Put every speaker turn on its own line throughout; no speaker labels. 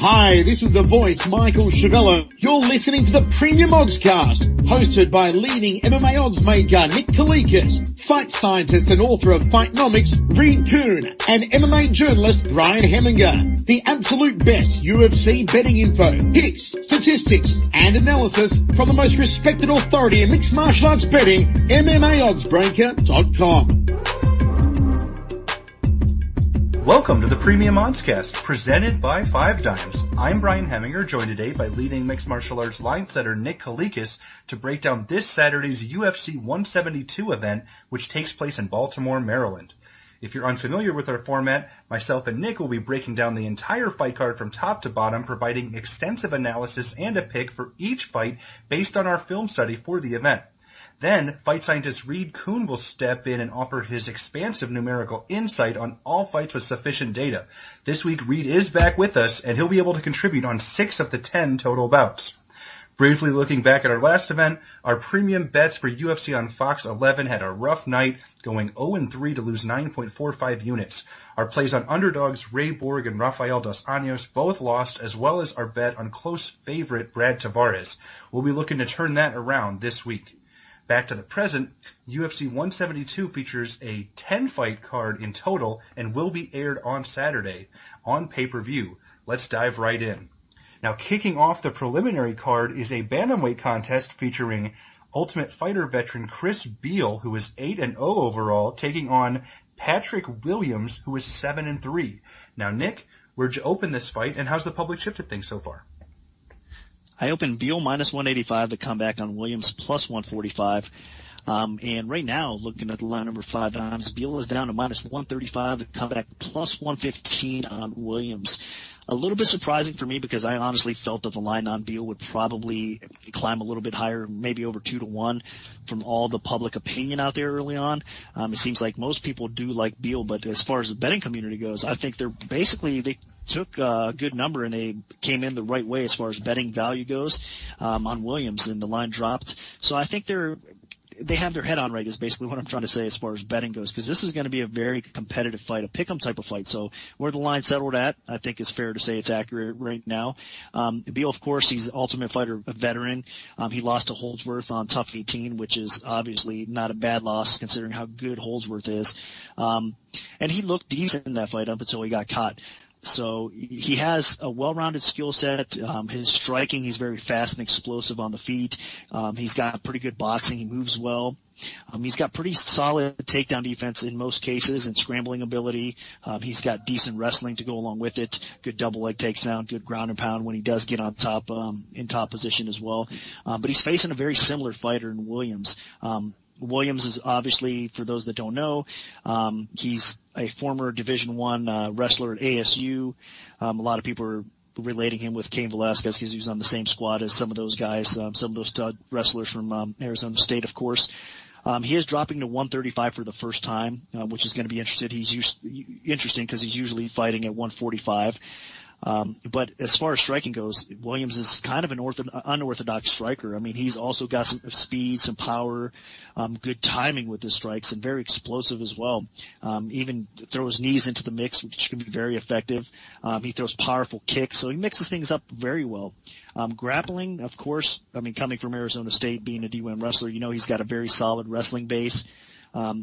Hi, this is the voice, Michael Chavello. You're listening to the Premium Oddscast, hosted by leading MMA odds maker Nick Kalikas, fight scientist and author of Fightnomics, Reed Kuhn, and MMA journalist Brian Hemminger. The absolute best UFC betting info, picks, statistics, and analysis from the most respected authority in mixed martial arts betting, MMAoddsbreaker.com.
Welcome to the Premium Oddscast, presented by 5 Dimes. I'm Brian Hemminger, joined today by leading mixed martial arts line setter Nick Kalikas to break down this Saturday's UFC 172 event, which takes place in Baltimore, Maryland. If you're unfamiliar with our format, myself and Nick will be breaking down the entire fight card from top to bottom, providing extensive analysis and a pick for each fight based on our film study for the event. Then, fight scientist Reed Kuhn will step in and offer his expansive numerical insight on all fights with sufficient data. This week, Reed is back with us, and he'll be able to contribute on 6 of the 10 total bouts. Briefly looking back at our last event, our premium bets for UFC on Fox 11 had a rough night, going 0-3 to lose 9.45 units. Our plays on underdogs Ray Borg and Rafael dos Anjos both lost, as well as our bet on close favorite Brad Tavares. We'll be looking to turn that around this week. Back to the present, UFC 172 features a 10-fight card in total and will be aired on Saturday on pay-per-view. Let's dive right in. Now, kicking off the preliminary card is a bantamweight contest featuring Ultimate Fighter veteran Chris Beal, who is 8-0 overall, taking on Patrick Williams, who is 7-3. Now, Nick, where'd you open this fight, and how's the public shifted things so far?
I opened Beal minus 185, the comeback on Williams plus 145. And right now, looking at the line number 5 times, Beal is down to minus 135, the comeback plus 115 on Williams. A little bit surprising for me because I honestly felt that the line on Beal would probably climb a little bit higher, maybe over 2-1 from all the public opinion out there early on. It seems like most people do like Beal, but as far as the betting community goes, I think they took a good number and they came in the right way as far as betting value goes on Williams, and the line dropped. So I think they have their head on right is basically what I'm trying to say as far as betting goes, because this is going to be a very competitive fight, a pick'em type of fight. So where the line settled at, I think is fair to say it's accurate right now. Beal, of course, he's Ultimate Fighter veteran. He lost to Holdsworth on Tough 18, which is obviously not a bad loss considering how good Holdsworth is. And he looked decent in that fight up until he got caught. So he has a well-rounded skill set. His striking, he's very fast and explosive on the feet. He's got pretty good boxing. He moves well. He's got pretty solid takedown defense in most cases and scrambling ability. He's got decent wrestling to go along with it. Good double leg takedown, good ground and pound when he does get on top, in top position as well. But he's facing a very similar fighter in Williams. Williams is obviously, for those that don't know, he's a former Division I wrestler at ASU. A lot of people are relating him with Cain Velasquez because he was on the same squad as some of those guys, some of those stud wrestlers from Arizona State, of course. He is dropping to 135 for the first time, which is going to be interesting because he's usually fighting at 145. But as far as striking goes, Williams is kind of an unorthodox striker. I mean, he's also got some speed, some power, good timing with his strikes, and very explosive as well. Even throws knees into the mix, which can be very effective. He throws powerful kicks, so he mixes things up very well. Grappling, of course, I mean, coming from Arizona State, being a D1 wrestler, you know he's got a very solid wrestling base.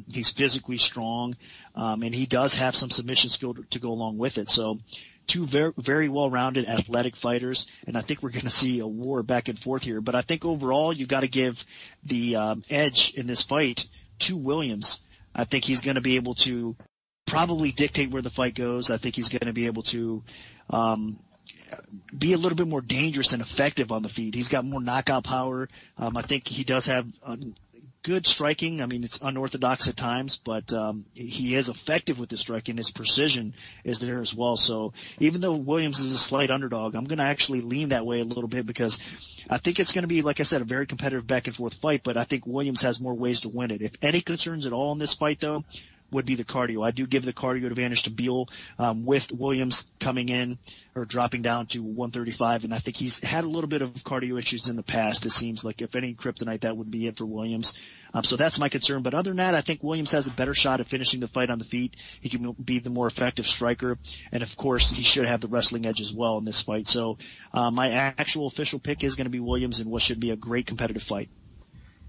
He's physically strong, and he does have some submission skill to go along with it. So, two very, very well-rounded athletic fighters, and I think we're going to see a war back and forth here. But I think overall you've got to give the edge in this fight to Williams. I think he's going to be able to probably dictate where the fight goes. I think he's going to be able to be a little bit more dangerous and effective on the feet. He's got more knockout power. I think he does have good striking. I mean, it's unorthodox at times, but he is effective with his striking. His precision is there as well. So even though Williams is a slight underdog, I'm going to actually lean that way a little bit because I think it's going to be, like I said, a very competitive back-and-forth fight, but I think Williams has more ways to win it. If any concerns at all in this fight, though, would be the cardio. I do give the cardio advantage to Beal, with Williams coming in or dropping down to 135, and I think he's had a little bit of cardio issues in the past. It seems like if any kryptonite, that would be it for Williams. So that's my concern. But other than that, I think Williams has a better shot at finishing the fight on the feet. He can be the more effective striker, and of course, he should have the wrestling edge as well in this fight. So my actual official pick is going to be Williams in what should be a great competitive fight.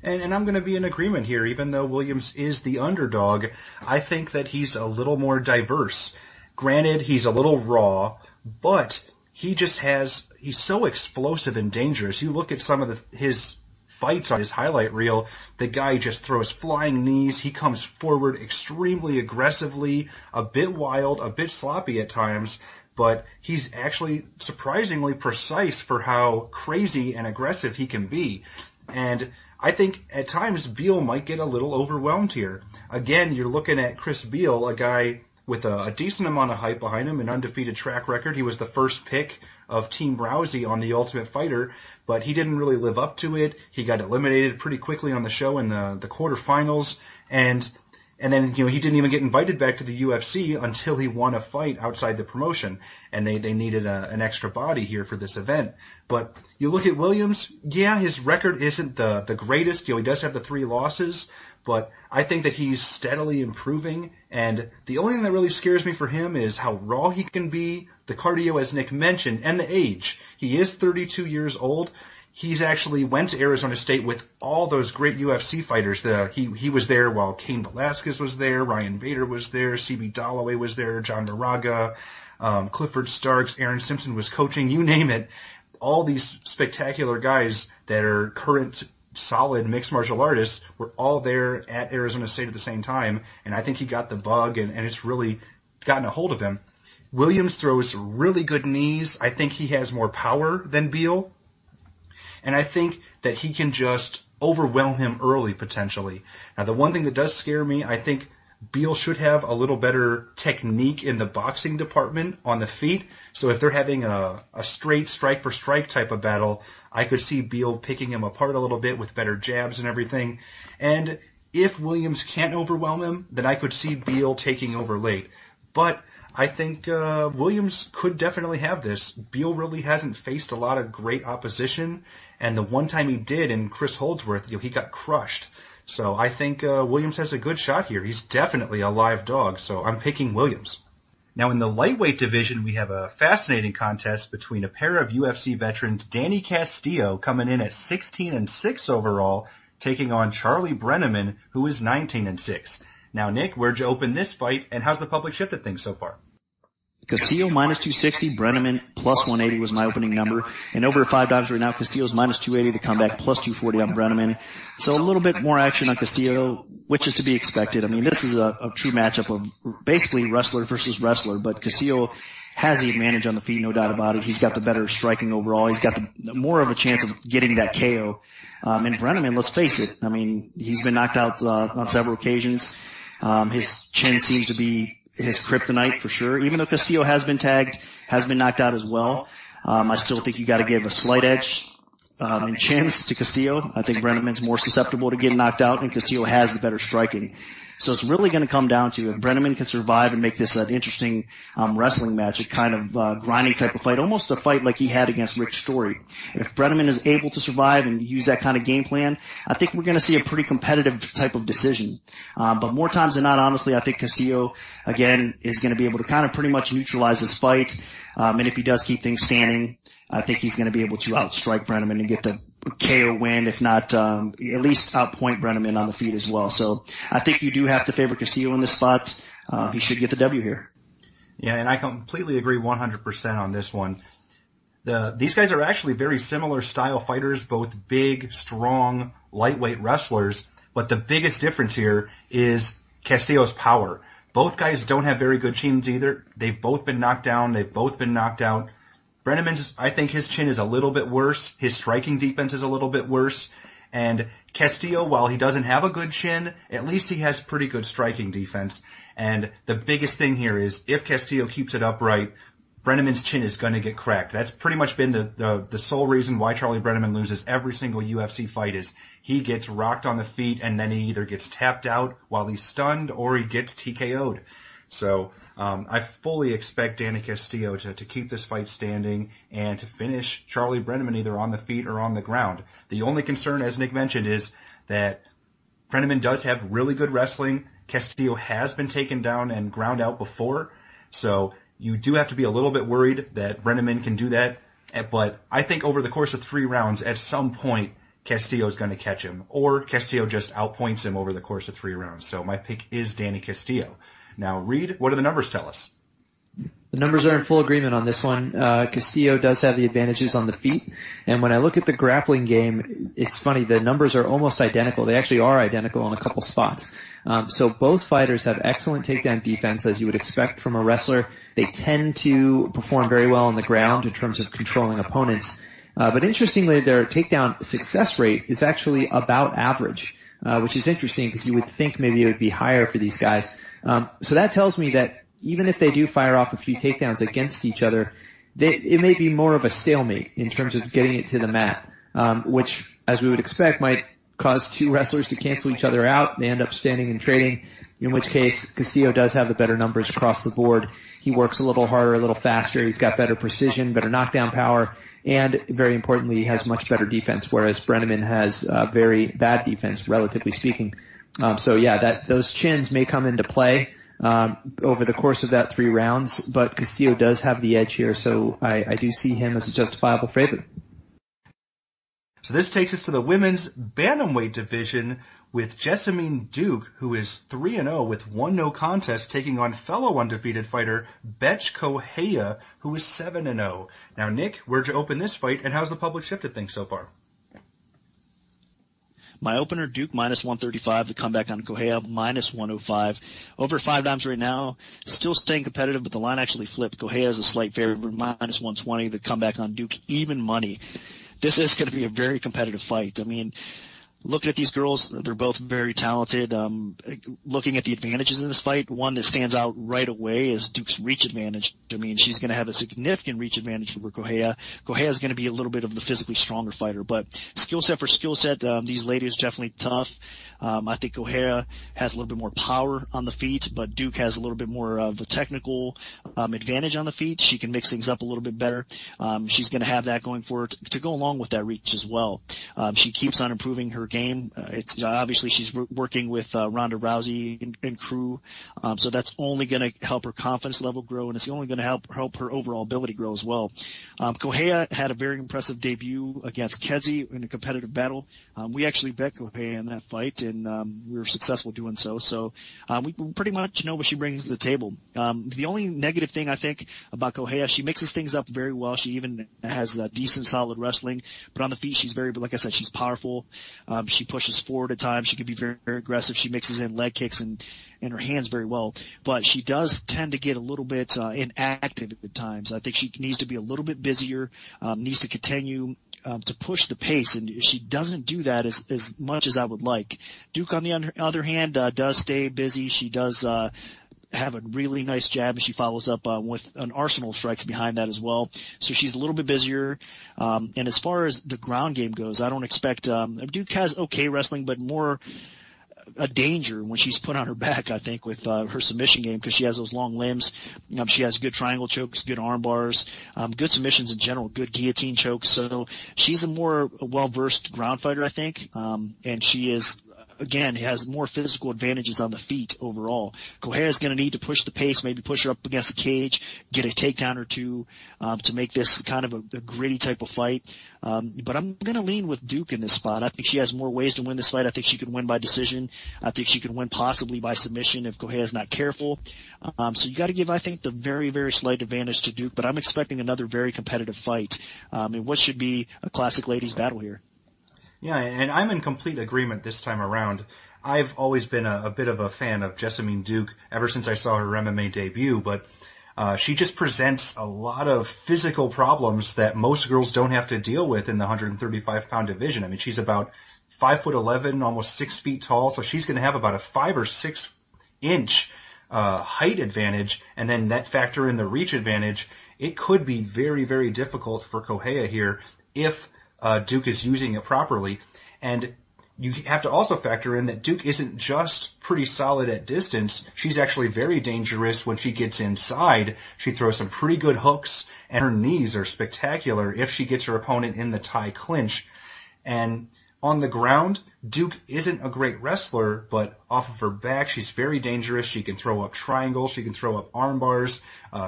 And I'm going to be in agreement here, even though Williams is the underdog. I think that he's a little more diverse. Granted, he's a little raw, but he's so explosive and dangerous. You look at some of his fights on his highlight reel, the guy just throws flying knees. He comes forward extremely aggressively, a bit wild, a bit sloppy at times, but he's actually surprisingly precise for how crazy and aggressive he can be. And I think at times Beal might get a little overwhelmed here. Again, you're looking at Chris Beal, a guy with a decent amount of hype behind him, an undefeated track record. He was the first pick of Team Rousey on The Ultimate Fighter, but he didn't really live up to it. He got eliminated pretty quickly on the show in the quarterfinals, and then, he didn't even get invited back to the UFC until he won a fight outside the promotion, and they needed an extra body here for this event. But you look at Williams, yeah, his record isn't the greatest. He does have the 3 losses, but I think that he's steadily improving, and the only thing that really scares me for him is how raw he can be, the cardio, as Nick mentioned, and the age. He is 32 years old. He's actually went to Arizona State with all those great UFC fighters. He was there while Cain Velasquez was there, Ryan Bader was there, C.B. Dalloway was there, John Moraga, Clifford Starks, Aaron Simpson was coaching, you name it. All these spectacular guys that are current solid mixed martial artists were all there at Arizona State at the same time, and I think he got the bug, and it's really gotten a hold of him. Williams throws really good knees. I think he has more power than Beal. And I think that he can just overwhelm him early, potentially. Now, the one thing that does scare me, I think Beal should have a little better technique in the boxing department on the feet. So if they're having a straight strike-for-strike type of battle, I could see Beal picking him apart a little bit with better jabs and everything. And if Williams can't overwhelm him, then I could see Beal taking over late. But I think Williams could definitely have this. Beal really hasn't faced a lot of great opposition, and the one time he did in Chris Holdsworth, he got crushed. So I think Williams has a good shot here. He's definitely a live dog, so I'm picking Williams. Now in the lightweight division, we have a fascinating contest between a pair of UFC veterans, Danny Castillo coming in at 16-6 overall, taking on Charlie Brenneman, who is 19-6. Now, Nick, where'd you open this fight, and how's the public shifted things so far?
Castillo minus 260, Brenneman plus 180 was my opening number. And over at $5 right now, Castillo's minus 280, the comeback plus 240 on Brenneman. So a little bit more action on Castillo, which is to be expected. I mean, this is a true matchup of basically wrestler versus wrestler, but Castillo has the advantage on the feet, no doubt about it. He's got the better striking overall. He's got the more of a chance of getting that KO. And Brenneman, let's face it, I mean, he's been knocked out on several occasions. His chin seems to be his kryptonite for sure. Even though Castillo has been tagged, has been knocked out as well, I still think you got to give a slight edge in chins to Castillo. I think Brenneman's more susceptible to getting knocked out, and Castillo has the better striking. So it's really going to come down to if Brenneman can survive and make this an interesting wrestling match, a kind of grinding type of fight, almost a fight like he had against Rick Story. If Brenneman is able to survive and use that kind of game plan, I think we're going to see a pretty competitive type of decision. But more times than not, honestly, I think Castillo, again, is going to be able to kind of pretty much neutralize this fight. And if he does keep things standing, I think he's going to be able to outstrike Brenneman and get the KO win, if not at least outpoint Brenneman on the feet as well. So I think you do have to favor Castillo in this spot. He should get the W here.
Yeah, and I completely agree 100% on this one. These guys are actually very similar style fighters, both big, strong, lightweight wrestlers, but the biggest difference here is Castillo's power. Both guys don't have very good chins either. They've both been knocked down. They've both been knocked out. Brenneman's, I think his chin is a little bit worse. His striking defense is a little bit worse. And Castillo, while he doesn't have a good chin, at least he has pretty good striking defense. And the biggest thing here is if Castillo keeps it upright, Brenneman's chin is going to get cracked. That's pretty much been the sole reason why Charlie Brenneman loses every single UFC fight is he gets rocked on the feet and then he either gets tapped out while he's stunned or he gets TKO'd. So I fully expect Danny Castillo to keep this fight standing and to finish Charlie Brenneman either on the feet or on the ground. The only concern, as Nick mentioned, is that Brenneman does have really good wrestling. Castillo has been taken down and ground out before, so you do have to be a little bit worried that Brenneman can do that. But I think over the course of 3 rounds, at some point, Castillo is going to catch him, or Castillo just outpoints him over the course of 3 rounds. So my pick is Danny Castillo. Now, Reed, what do the numbers tell us?
The numbers are in full agreement on this one. Castillo does have the advantages on the feet. And when I look at the grappling game, it's funny, the numbers are almost identical. They actually are identical in a couple spots. So both fighters have excellent takedown defense, as you would expect from a wrestler. They tend to perform very well on the ground in terms of controlling opponents. But interestingly, their takedown success rate is actually about average, which is interesting because you would think maybe it would be higher for these guys. So that tells me that even if they do fire off a few takedowns against each other, it may be more of a stalemate in terms of getting it to the mat, which, as we would expect, might cause 2 wrestlers to cancel each other out. They end up standing and trading, in which case Castillo does have the better numbers across the board. He works a little harder, a little faster. He's got better precision, better knockdown power, and very importantly, he has much better defense, whereas Brenneman has very bad defense, relatively speaking. So yeah, those chins may come into play over the course of that 3 rounds, but Castillo does have the edge here, so I do see him as a justifiable favorite.
So this takes us to the women's bantamweight division with Jessamine Duke, who is 3-0 with 1 no contest, taking on fellow undefeated fighter Betch Kohea, who is 7-0. Now, Nick, where'd you open this fight, and how's the public shifted things so far?
My opener, Duke, minus 135. The comeback on Kohea, minus 105. Over 5 times right now. Still staying competitive, but the line actually flipped. Kohea is a slight favorite, minus 120. The comeback on Duke, even money. This is going to be a very competitive fight. I mean, looking at these girls, they're both very talented. Looking at the advantages in this fight, one that stands out right away is Duke's reach advantage. I mean, she's going to have a significant reach advantage over Kohea. Kohea is going to be a little bit of the physically stronger fighter, but skill set for skill set, these ladies are definitely tough. I think Kohea has a little bit more power on the feet, but Duke has a little bit more of a technical advantage on the feet. She can mix things up a little bit better. She's going to have that going for her to go along with that reach as well. She keeps on improving her game. It's obviously she's working with Ronda Rousey and crew, so that's only going to help her confidence level grow, and it's only going to help her overall ability grow as well. Kohea had a very impressive debut against Kedzie in a competitive battle. We actually bet Kohea in that fight, and we were successful doing so. So we pretty much know what she brings to the table. The only negative thing I think about Kohea, she mixes things up very well. She even has decent, solid wrestling, but on the feet she's very, like I said, she's powerful. She pushes forward at times. She can be very, very aggressive. She mixes in leg kicks and her hands very well, but she does tend to get a little bit inactive at times. I think she needs to be a little bit busier, needs to continue to push the pace, and she doesn't do that as much as I would like. Duke, on the other hand, does stay busy. She does have a really nice jab, and she follows up with an arsenal of strikes behind that as well. So she's a little bit busier. And as far as the ground game goes, I don't expect Duke has okay wrestling, but more a danger when she's put on her back, I think, with her submission game, because she has those long limbs. She has good triangle chokes, good arm bars, good submissions in general, good guillotine chokes. So she's a more well-versed ground fighter, I think, and she is, again, has more physical advantages on the feet overall. Kohea is going to need to push the pace, maybe push her up against the cage, get a takedown or two to make this kind of a gritty type of fight. But I'm going to lean with Duke in this spot. I think she has more ways to win this fight. I think she can win by decision. I think she can win possibly by submission if Kohea is not careful. So you got to give, I think, the very, very slight advantage to Duke, but I'm expecting another very competitive fight in what should be a classic ladies battle here.
Yeah, and I'm in complete agreement this time around. I've always been a bit of a fan of Jessamine Duke ever since I saw her MMA debut, but she just presents a lot of physical problems that most girls don't have to deal with in the 135-pound division. I mean, she's about 5'11", almost 6 feet tall, so she's going to have about a 5 or 6 inch height advantage, and then that factor in the reach advantage. it could be very, very difficult for Correia here if Duke is using it properly. And you have to also factor in that Duke isn't just pretty solid at distance. She's actually very dangerous when she gets inside. She throws some pretty good hooks, and her knees are spectacular if she gets her opponent in the tie clinch. And on the ground, Duke isn't a great wrestler, but off of her back, she's very dangerous. She can throw up triangles. She can throw up arm bars.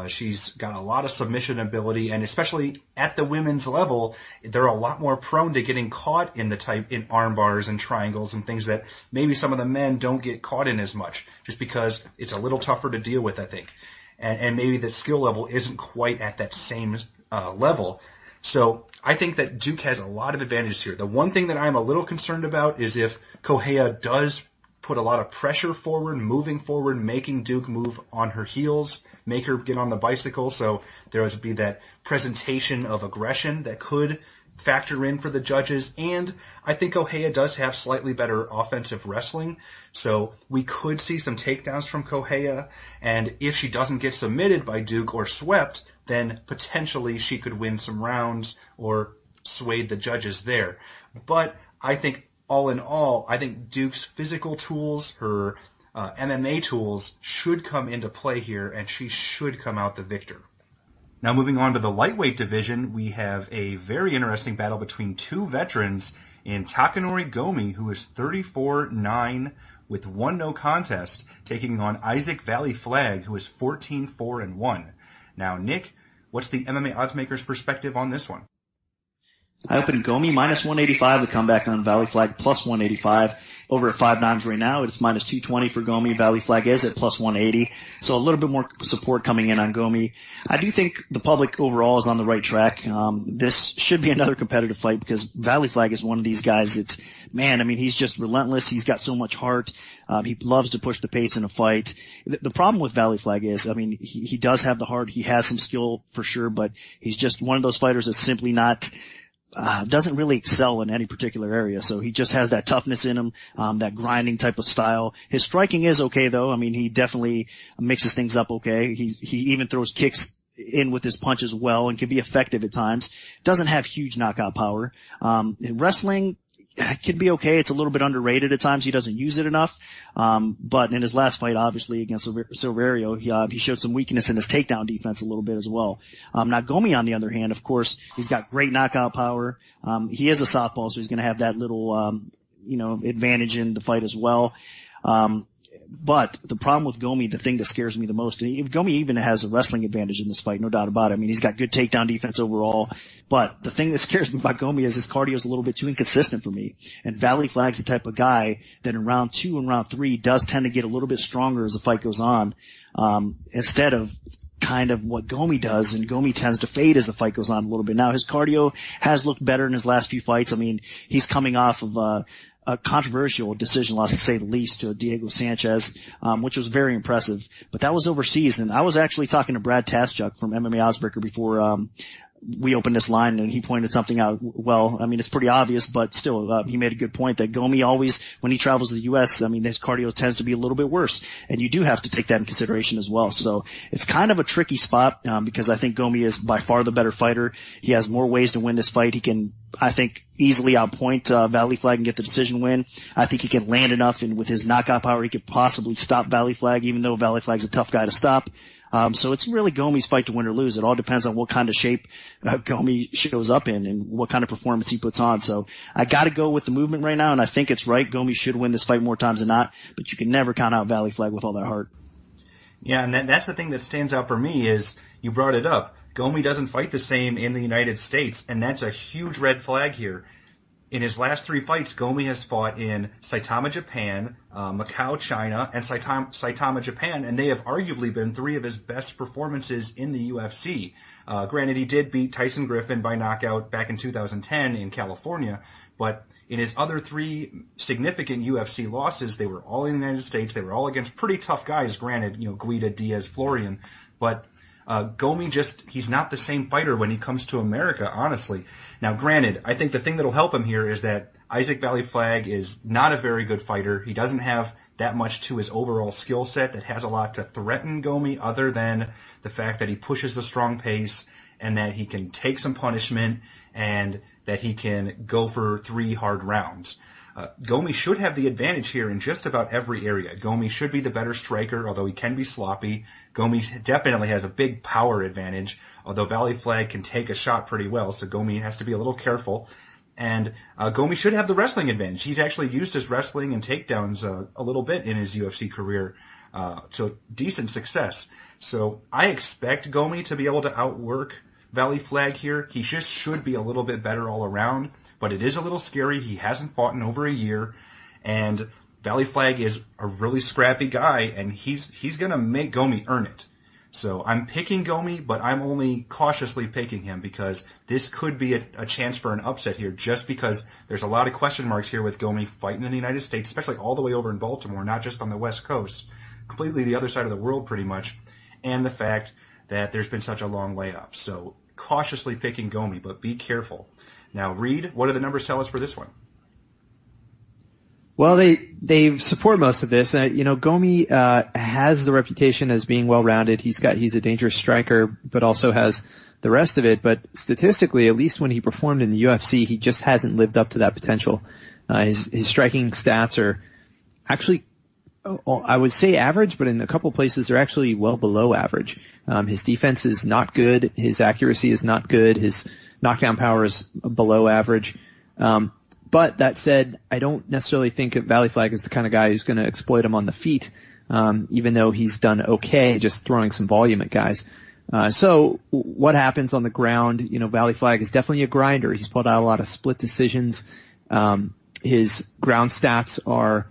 She's got a lot of submission ability, and especially at the women's level, they're a lot more prone to getting caught in arm bars and triangles and things that maybe some of the men don't get caught in as much, just because it's a little tougher to deal with, I think. And maybe the skill level isn't quite at that same level. So I think that Duke has a lot of advantages here. The one thing that I'm a little concerned about is if Correia does put a lot of pressure forward, moving forward, making Duke move on her heels, make her get on the bicycle. So there would be that presentation of aggression that could factor in for the judges. And I think Correia does have slightly better offensive wrestling. So we could see some takedowns from Correia. And if she doesn't get submitted by Duke or swept, then potentially she could win some rounds or sway the judges there. But I think all in all, I think Duke's physical tools, her MMA tools should come into play here, and she should come out the victor. Now moving on to the lightweight division, we have a very interesting battle between two veterans in Takanori Gomi, who is 34-9 with 1 no contest, taking on Isaac Valley Flag, who is 14-4-1. Now, Nick, what's the MMA oddsmaker's perspective on this one?
I opened Gomi minus 185, the comeback on Valley Flag plus 185. Over at 5-9s right now, it's minus 220 for Gomi. Valley Flag is at plus 180. So a little bit more support coming in on Gomi. I do think the public overall is on the right track. This should be another competitive fight because Valley Flag is one of these guys that's, man, I mean, he's just relentless. He's got so much heart. He loves to push the pace in a fight. The problem with Valley Flag is, I mean, he does have the heart. He has some skill for sure, but he's just one of those fighters that's simply not, doesn't really excel in any particular area. So he just has that toughness in him, that grinding type of style. His striking is okay though. I mean, he definitely mixes things up okay. He even throws kicks in with his punch as well and can be effective at times. Doesn't have huge knockout power. In wrestling, it can be okay. It's a little bit underrated at times. He doesn't use it enough. But in his last fight, obviously, against Silverio, he showed some weakness in his takedown defense a little bit as well. Now Gomi, on the other hand, of course, he's got great knockout power. He is a southpaw, so he's going to have that little, advantage in the fight as well. But the problem with Gomi, the thing that scares me the most, and Gomi even has a wrestling advantage in this fight, no doubt about it. I mean, he's got good takedown defense overall. But the thing that scares me about Gomi is his cardio is a little bit too inconsistent for me. And Valley Flag's the type of guy that in round 2 and round 3 does tend to get a little bit stronger as the fight goes on, instead of kind of what Gomi does, and Gomi tends to fade as the fight goes on a little bit. Now his cardio has looked better in his last few fights. I mean, he's coming off of a controversial decision loss, to say the least, to Diego Sanchez, which was very impressive. But that was overseas, and I was actually talking to Brad Taschuk from MMA Oddsbreaker before we opened this line, and he pointed something out. Well, I mean, it's pretty obvious, but still, he made a good point that Gomi always, when he travels to the U.S., I mean, his cardio tends to be a little bit worse, and you do have to take that in consideration as well. So it's kind of a tricky spot, because I think Gomi is by far the better fighter. He has more ways to win this fight. He can, I think, easily outpoint Valley Flag and get the decision win. I think he can land enough, and with his knockout power, he could possibly stop Valley Flag, even though Valley Flag's a tough guy to stop. So it's really Gomi's fight to win or lose. It all depends on what kind of shape Gomi shows up in and what kind of performance he puts on. So I gotta go with the movement right now, and I think it's right. Gomi should win this fight more times than not, but you can never count out Valley Flag with all that heart.
Yeah, and that's the thing that stands out for me is, you brought it up, Gomi doesn't fight the same in the United States, and that's a huge red flag here. In his last 3 fights, Gomi has fought in Saitama, Japan, Macau, China, and Saitama, Japan, and they have arguably been 3 of his best performances in the UFC. Granted, he did beat Tyson Griffin by knockout back in 2010 in California, but in his other 3 significant UFC losses, they were all in the United States. They were all against pretty tough guys, granted, Guida, Diaz, Florian, but Gomi he's not the same fighter when he comes to America, honestly. Now, granted, I think the thing that'll help him here is that Isaac Valley Flag is not a very good fighter. He doesn't have that much to his overall skill set that has a lot to threaten Gomi, other than the fact that he pushes the strong pace and that he can take some punishment and that he can go for 3 hard rounds. Gomi should have the advantage here in just about every area. Gomi should be the better striker, although he can be sloppy. Gomi definitely has a big power advantage, although Valley Flag can take a shot pretty well, so Gomi has to be a little careful. And Gomi should have the wrestling advantage. He's actually used his wrestling and takedowns a little bit in his UFC career to decent success. So I expect Gomi to be able to outwork Valley Flag here. He just should be a little bit better all around, but it is a little scary. He hasn't fought in over a year, and Valley Flag is a really scrappy guy, and he's going to make Gomi earn it. So I'm picking Gomi, but I'm only cautiously picking him because this could be a chance for an upset here, just because there's a lot of question marks here with Gomi fighting in the United States, especially all the way over in Baltimore, not just on the West Coast, completely the other side of the world pretty much, and the fact that there's been such a long way up. So cautiously picking Gomi, but be careful. Now, Reed, what do the numbers tell us for this one?
Well, they support most of this. Gomi has the reputation as being well-rounded. He's a dangerous striker, but also has the rest of it. But statistically, at least when he performed in the UFC, he just hasn't lived up to that potential. His striking stats are actually, I would say average, but in a couple places they're actually well below average. His defense is not good. His accuracy is not good. His knockdown power is below average. But that said, I don't necessarily think that Valley Flag is the kind of guy who's going to exploit him on the feet, even though he's done okay just throwing some volume at guys. So what happens on the ground? Valley Flag is definitely a grinder. He's pulled out a lot of split decisions. His ground stats are,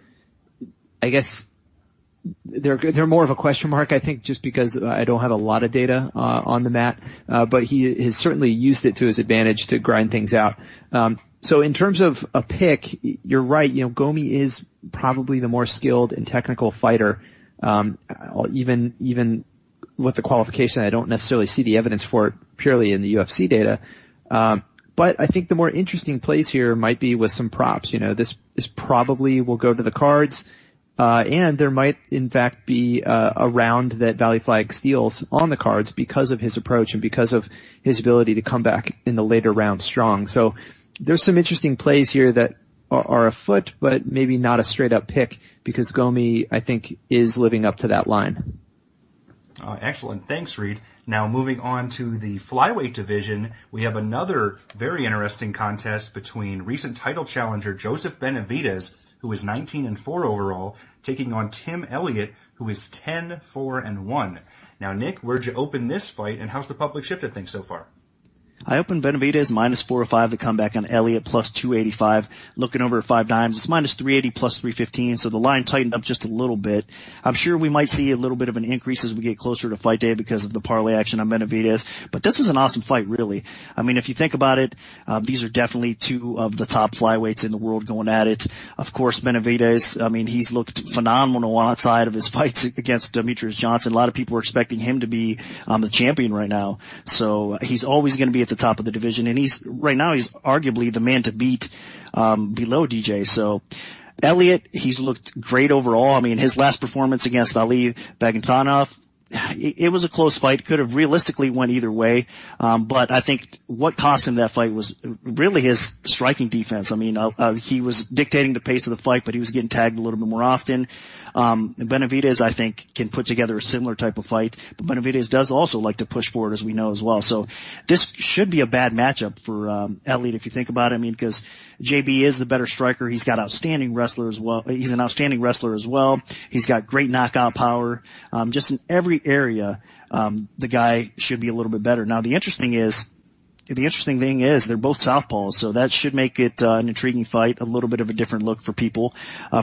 I guess, they're more of a question mark, I think, just because I don't have a lot of data on the mat. But he has certainly used it to his advantage to grind things out. So in terms of a pick, you're right. Gomi is probably the more skilled and technical fighter. Even with the qualification, I don't necessarily see the evidence for it purely in the UFC data. But I think the more interesting plays here might be with some props. This probably will go to the cards. And there might, in fact, be a round that Valley Flag steals on the cards because of his approach and because of his ability to come back in the later rounds strong. So there's some interesting plays here that are afoot, but maybe not a straight-up pick because Gomi, I think, is living up to that line.
Excellent. Thanks, Reed. Now, moving on to the flyweight division, we have another very interesting contest between recent title challenger Joseph Benavidez, who is 19-4 overall, taking on Tim Elliott, who is 10-4-1. Now, Nick, where'd you open this fight, and how's the public shifted things so far?
I opened Benavidez -405, the comeback on Elliott +285. Looking over at 5 dimes, it's -380 +315, so the line tightened up just a little bit. I'm sure we might see a little bit of an increase as we get closer to fight day because of the parlay action on Benavidez, but this is an awesome fight, really. I mean, if you think about it, these are definitely 2 of the top flyweights in the world going at it. Of course, Benavidez, I mean, he's looked phenomenal outside of his fights against Demetrius Johnson. A lot of people are expecting him to be the champion right now, so he's always going to be at the top of the division, and right now he's arguably the man to beat below DJ. So Elliott, he's looked great overall. I mean, his last performance against Ali Bagantanov, it was a close fight. Could have realistically went either way. But I think what cost him that fight was really his striking defense. I mean, he was dictating the pace of the fight, but he was getting tagged a little bit more often. Benavidez, I think, can put together a similar type of fight, but Benavidez does also like to push forward, as we know as well. So this should be a bad matchup for Elliott, if you think about it. I mean, because JB is the better striker. He's got outstanding wrestler as well. He's an outstanding wrestler as well. He's got great knockout power. Just in every area, the guy should be a little bit better. Now, the interesting thing is they're both southpaws, so that should make it an intriguing fight, a little bit of a different look for people,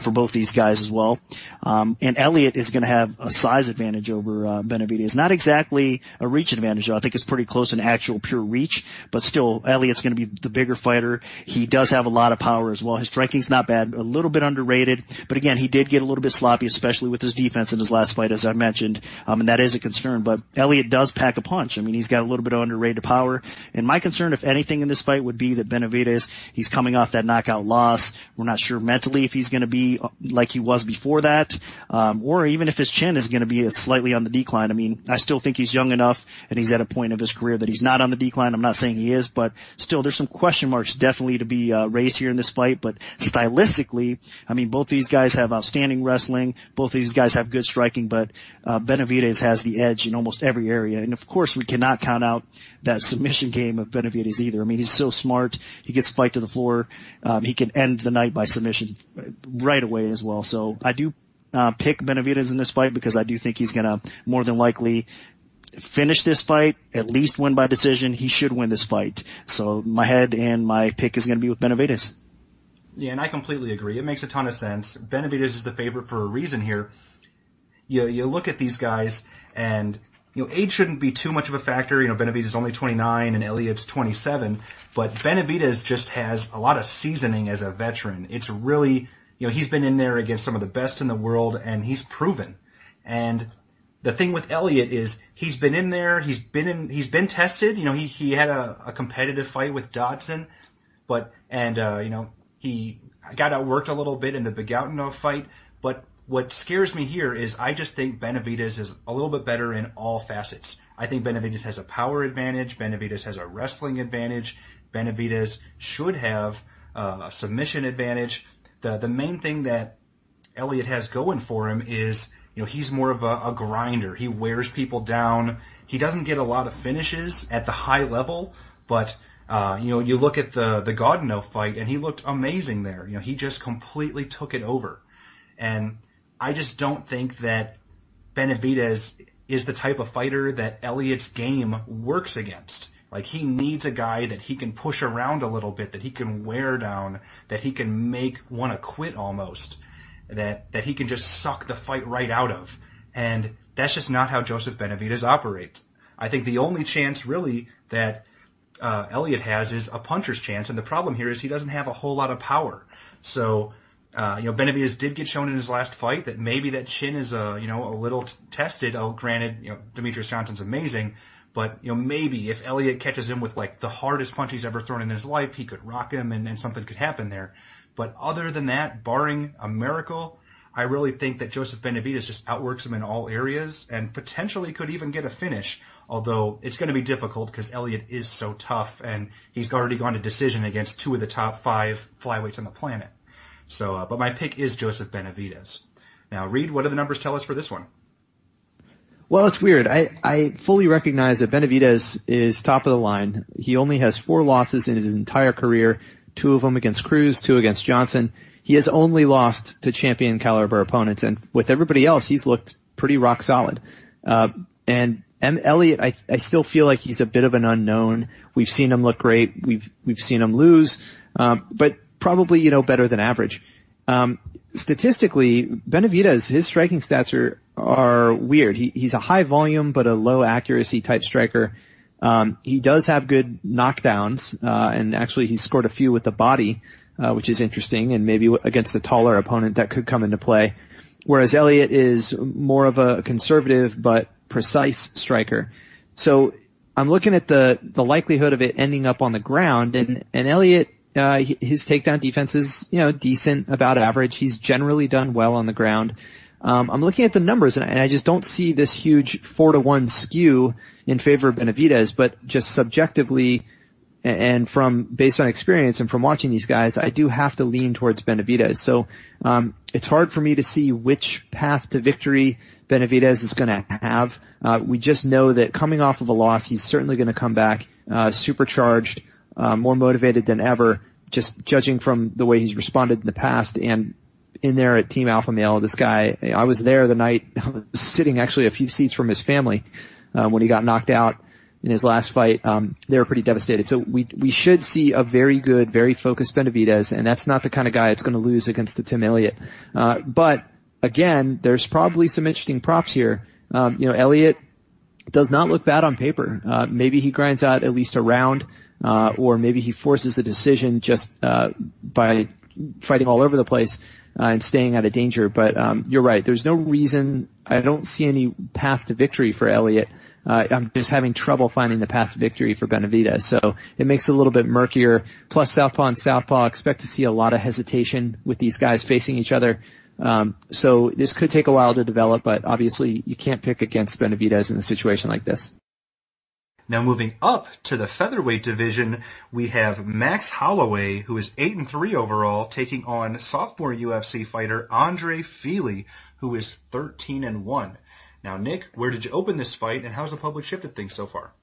for both these guys as well. And Elliott is going to have a size advantage over Benavidez. Not exactly a reach advantage, though. I think it's pretty close in actual pure reach, but still, Elliott's going to be the bigger fighter. He does have a lot of power as well. His striking's not bad, a little bit underrated, but again, he did get a little bit sloppy, especially with his defense in his last fight, as I mentioned, and that is a concern. But Elliott does pack a punch. I mean, he's got a little bit of underrated power. In my My concern, if anything, in this fight would be that Benavidez, he's coming off that knockout loss. We're not sure mentally if he's going to be like he was before that, or even if his chin is going to be slightly on the decline. I mean, I still think he's young enough and he's at a point of his career that he's not on the decline. I'm not saying he is, but still there's some question marks definitely to be raised here in this fight. But stylistically, I mean, both these guys have outstanding wrestling. Both of these guys have good striking, but Benavidez has the edge in almost every area. And of course, we cannot count out that submission game of Benavidez either. I mean, he's so smart. He gets the fight to the floor. He can end the night by submission right away as well. So I do pick Benavidez in this fight because I do think he's going to more than likely finish this fight, at least win by decision. He should win this fight. So my head and my pick is going to be with Benavidez.
Yeah, and I completely agree. It makes a ton of sense. Benavidez is the favorite for a reason here. You look at these guys, and age shouldn't be too much of a factor. Benavidez is only 29 and Elliott's 27, but Benavidez just has a lot of seasoning as a veteran. It's really, he's been in there against some of the best in the world, and he's proven. And the thing with Elliott is he's been in there, he's been tested. He had a competitive fight with Dodson, he got outworked a little bit in the Begautinov fight. But what scares me here is I just think Benavidez is a little bit better in all facets. I think Benavidez has a power advantage. Benavidez has a wrestling advantage. Benavidez should have a submission advantage. The main thing that Elliott has going for him is, he's more of a grinder. He wears people down. He doesn't get a lot of finishes at the high level, but you look at the Godinov fight, and he looked amazing there. He just completely took it over. And I just don't think that Benavidez is the type of fighter that Elliott's game works against. Like, he needs a guy that he can push around a little bit, that he can wear down, that he can make want to quit almost, that he can just suck the fight right out of. And that's just not how Joseph Benavidez operates. I think the only chance really that Elliott has is a puncher's chance, and the problem here is he doesn't have a whole lot of power. So, Benavidez did get shown in his last fight that maybe that chin is a little tested. Oh, granted, Demetrius Johnson's amazing, but maybe if Elliott catches him with like the hardest punch he's ever thrown in his life, he could rock him and something could happen there. But other than that, barring a miracle, I really think that Joseph Benavidez just outworks him in all areas and potentially could even get a finish. Although it's going to be difficult because Elliott is so tough, and he's already gone to decision against 2 of the top 5 flyweights on the planet. So, but my pick is Joseph Benavidez. Now, Reed, what do the numbers tell us for this one?
Well, it's weird. I fully recognize that Benavidez is top of the line. He only has 4 losses in his entire career, 2 of them against Cruz, 2 against Johnson. He has only lost to champion caliber opponents, and with everybody else, he's looked pretty rock solid. And Elliott, I still feel like he's a bit of an unknown. We've seen him look great. We've seen him lose, but probably, better than average. Statistically, Benavidez, his striking stats are weird. He's a high volume but a low accuracy type striker. He does have good knockdowns, and actually he scored a few with the body, which is interesting, and maybe against a taller opponent that could come into play. Whereas Elliott is more of a conservative but precise striker. So I'm looking at the likelihood of it ending up on the ground, and Elliott, his takedown defense is, decent, about average. He's generally done well on the ground. I'm looking at the numbers, and I just don't see this huge 4-1 skew in favor of Benavidez, but just subjectively and based on experience and from watching these guys, I do have to lean towards Benavidez. So, it's hard for me to see which path to victory Benavidez is going to have. We just know that coming off of a loss, he's certainly going to come back, supercharged, more motivated than ever, just judging from the way he's responded in the past. And in there at Team Alpha Male, this guy, I was there the night, I was sitting actually a few seats from his family, when he got knocked out in his last fight. They were pretty devastated. So we should see a very good, very focused Benavidez, and that's not the kind of guy that's going to lose against the Tim Elliott. But again, there's probably some interesting props here. Elliott does not look bad on paper. Maybe he grinds out at least a round, or maybe he forces a decision just by fighting all over the place. and staying out of danger. But you're right. There's no reason. I don't see any path to victory for Elliott. I'm just having trouble finding the path to victory for Benavidez. So it makes it a little bit murkier. Plus southpaw and southpaw, expect to see a lot of hesitation with these guys facing each other. So this could take a while to develop, but obviously you can't pick against Benavidez in a situation like this.
Now moving up to the featherweight division, we have Max Holloway, who is 8-3 overall, taking on sophomore UFC fighter Andre Fili, who is 13-1. Now, Nick, where did you open this fight, and how's the public shifted things so far?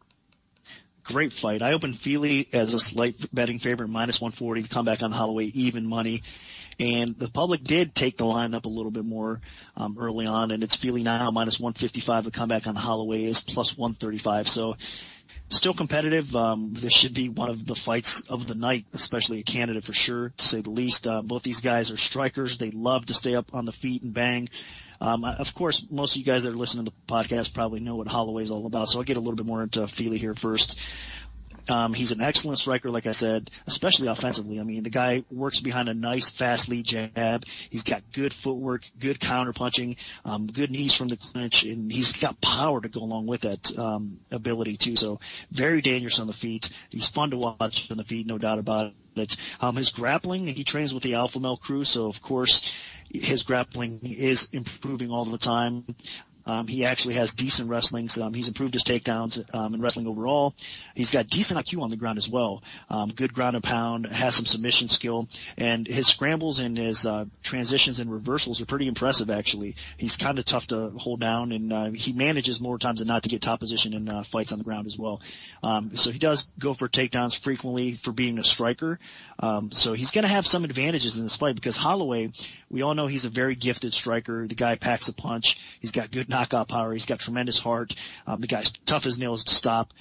Great fight. I opened Fili as a slight betting favorite, minus 140, to come back on Holloway, even money. And the public did take the line up a little bit more early on, and it's Fili now, minus 155. The comeback on Holloway is plus 135. So still competitive. This should be one of the fights of the night, especially a candidate for sure, to say the least. Both these guys are strikers. They love to stay up on the feet and bang. Of course, most of you guys that are listening to the podcast probably know what Holloway is all about, so I'll get a little bit more into Fili here first. He's an excellent striker, like I said, especially offensively. I mean, the guy works behind a nice, fast lead jab. He's got good footwork, good counter punching, good knees from the clinch, and he's got power to go along with that ability too. So very dangerous on the feet. He's fun to watch on the feet, no doubt about it. His grappling, he trains with the Alpha Male crew, so of course his grappling is improving all the time. He actually has decent wrestling. So, he's improved his takedowns in wrestling overall. He's got decent IQ on the ground as well. Good ground and pound, has some submission skill, and his scrambles and his transitions and reversals are pretty impressive, actually. He's kind of tough to hold down, and he manages more times than not to get top position in fights on the ground as well. So he does go for takedowns frequently for being a striker. So he's going to have some advantages in this fight because Holloway, we all know he's a very gifted striker. The guy packs a punch. He's got good knockout power. He's got tremendous heart. The guy's tough as nails to stop.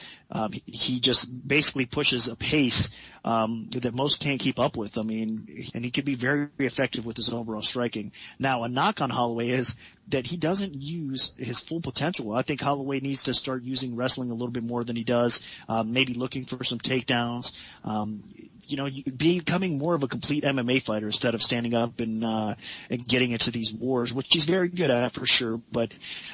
He just basically pushes a pace that most can't keep up with. I mean, and he can be very effective with his overall striking. Now, a knock on Holloway is that he doesn't use his full potential. I think Holloway needs to start using wrestling a little bit more than he does, maybe looking for some takedowns. Becoming more of a complete MMA fighter instead of standing up and getting into these wars, which he's very good at for sure. But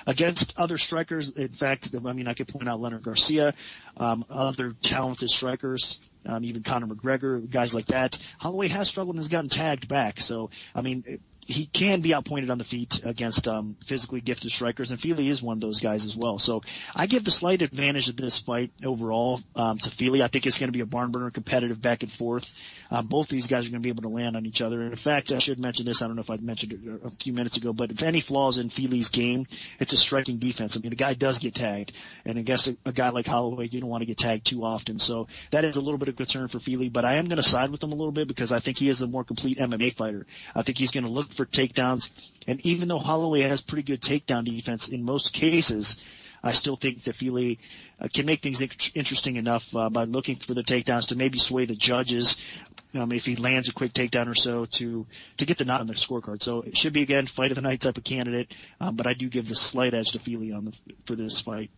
against other strikers, in fact, I mean, I could point out Leonard Garcia, other talented strikers, even Conor McGregor, guys like that. Holloway has struggled and has gotten tagged back. So, I mean, he can be outpointed on the feet against physically gifted strikers, and Fili is one of those guys as well. So I give the slight advantage of this fight overall to Fili. I think it's going to be a barn burner, competitive back and forth. Both these guys are going to be able to land on each other. And in fact, I should mention this. I don't know if I mentioned it a few minutes ago, but if any flaws in Fili's game, it's a striking defense. I mean, the guy does get tagged, and I guess a guy like Holloway, you don't want to get tagged too often. So that is a little bit of concern for Fili, but I am going to side with him a little bit because I think he is the more complete MMA fighter. I think he's going to look for takedowns, and even though Holloway has pretty good takedown defense in most cases, I still think that Fili can make things interesting enough by looking for the takedowns to maybe sway the judges if he lands a quick takedown or so to get the nod on their scorecard. So it should be, again, fight of the night type of candidate, but I do give the slight edge to Fili for this fight.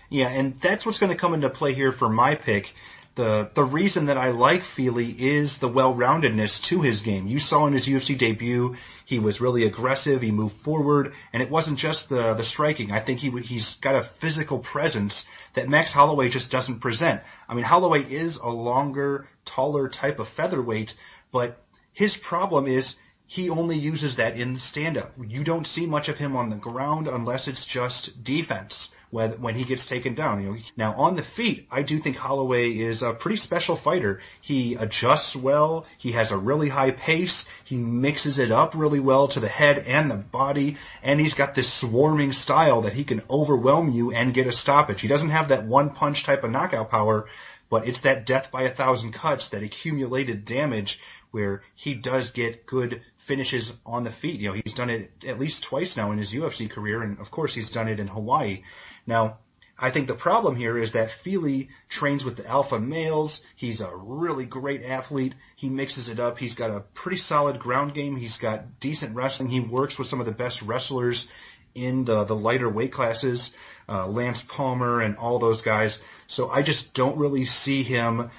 Yeah, and that's what's going to come into play here for my pick. The reason that I like Fili is the well-roundedness to his game. You saw in his UFC debut, he was really aggressive, he moved forward, and it wasn't just the striking. I think he's got a physical presence that Max Holloway just doesn't present. I mean, Holloway is a longer, taller type of featherweight, but his problem is he only uses that in the stand-up. You don't see much of him on the ground unless it's just defense when he gets taken down. Now, on the feet, I do think Holloway is a pretty special fighter. He adjusts well. He has a really high pace. He mixes it up really well to the head and the body. And he's got this swarming style that he can overwhelm you and get a stoppage. He doesn't have that one-punch type of knockout power, but it's that death by 1,000 cuts, that accumulated damage where he does get good finishes on the feet. He's done it at least twice now in his UFC career, and of course he's done it in Hawaii. Now, I think the problem here is that Fili trains with the alpha males. He's a really great athlete. He mixes it up. He's got a pretty solid ground game. He's got decent wrestling. He works with some of the best wrestlers in the lighter weight classes, Lance Palmer and all those guys. So I just don't really see him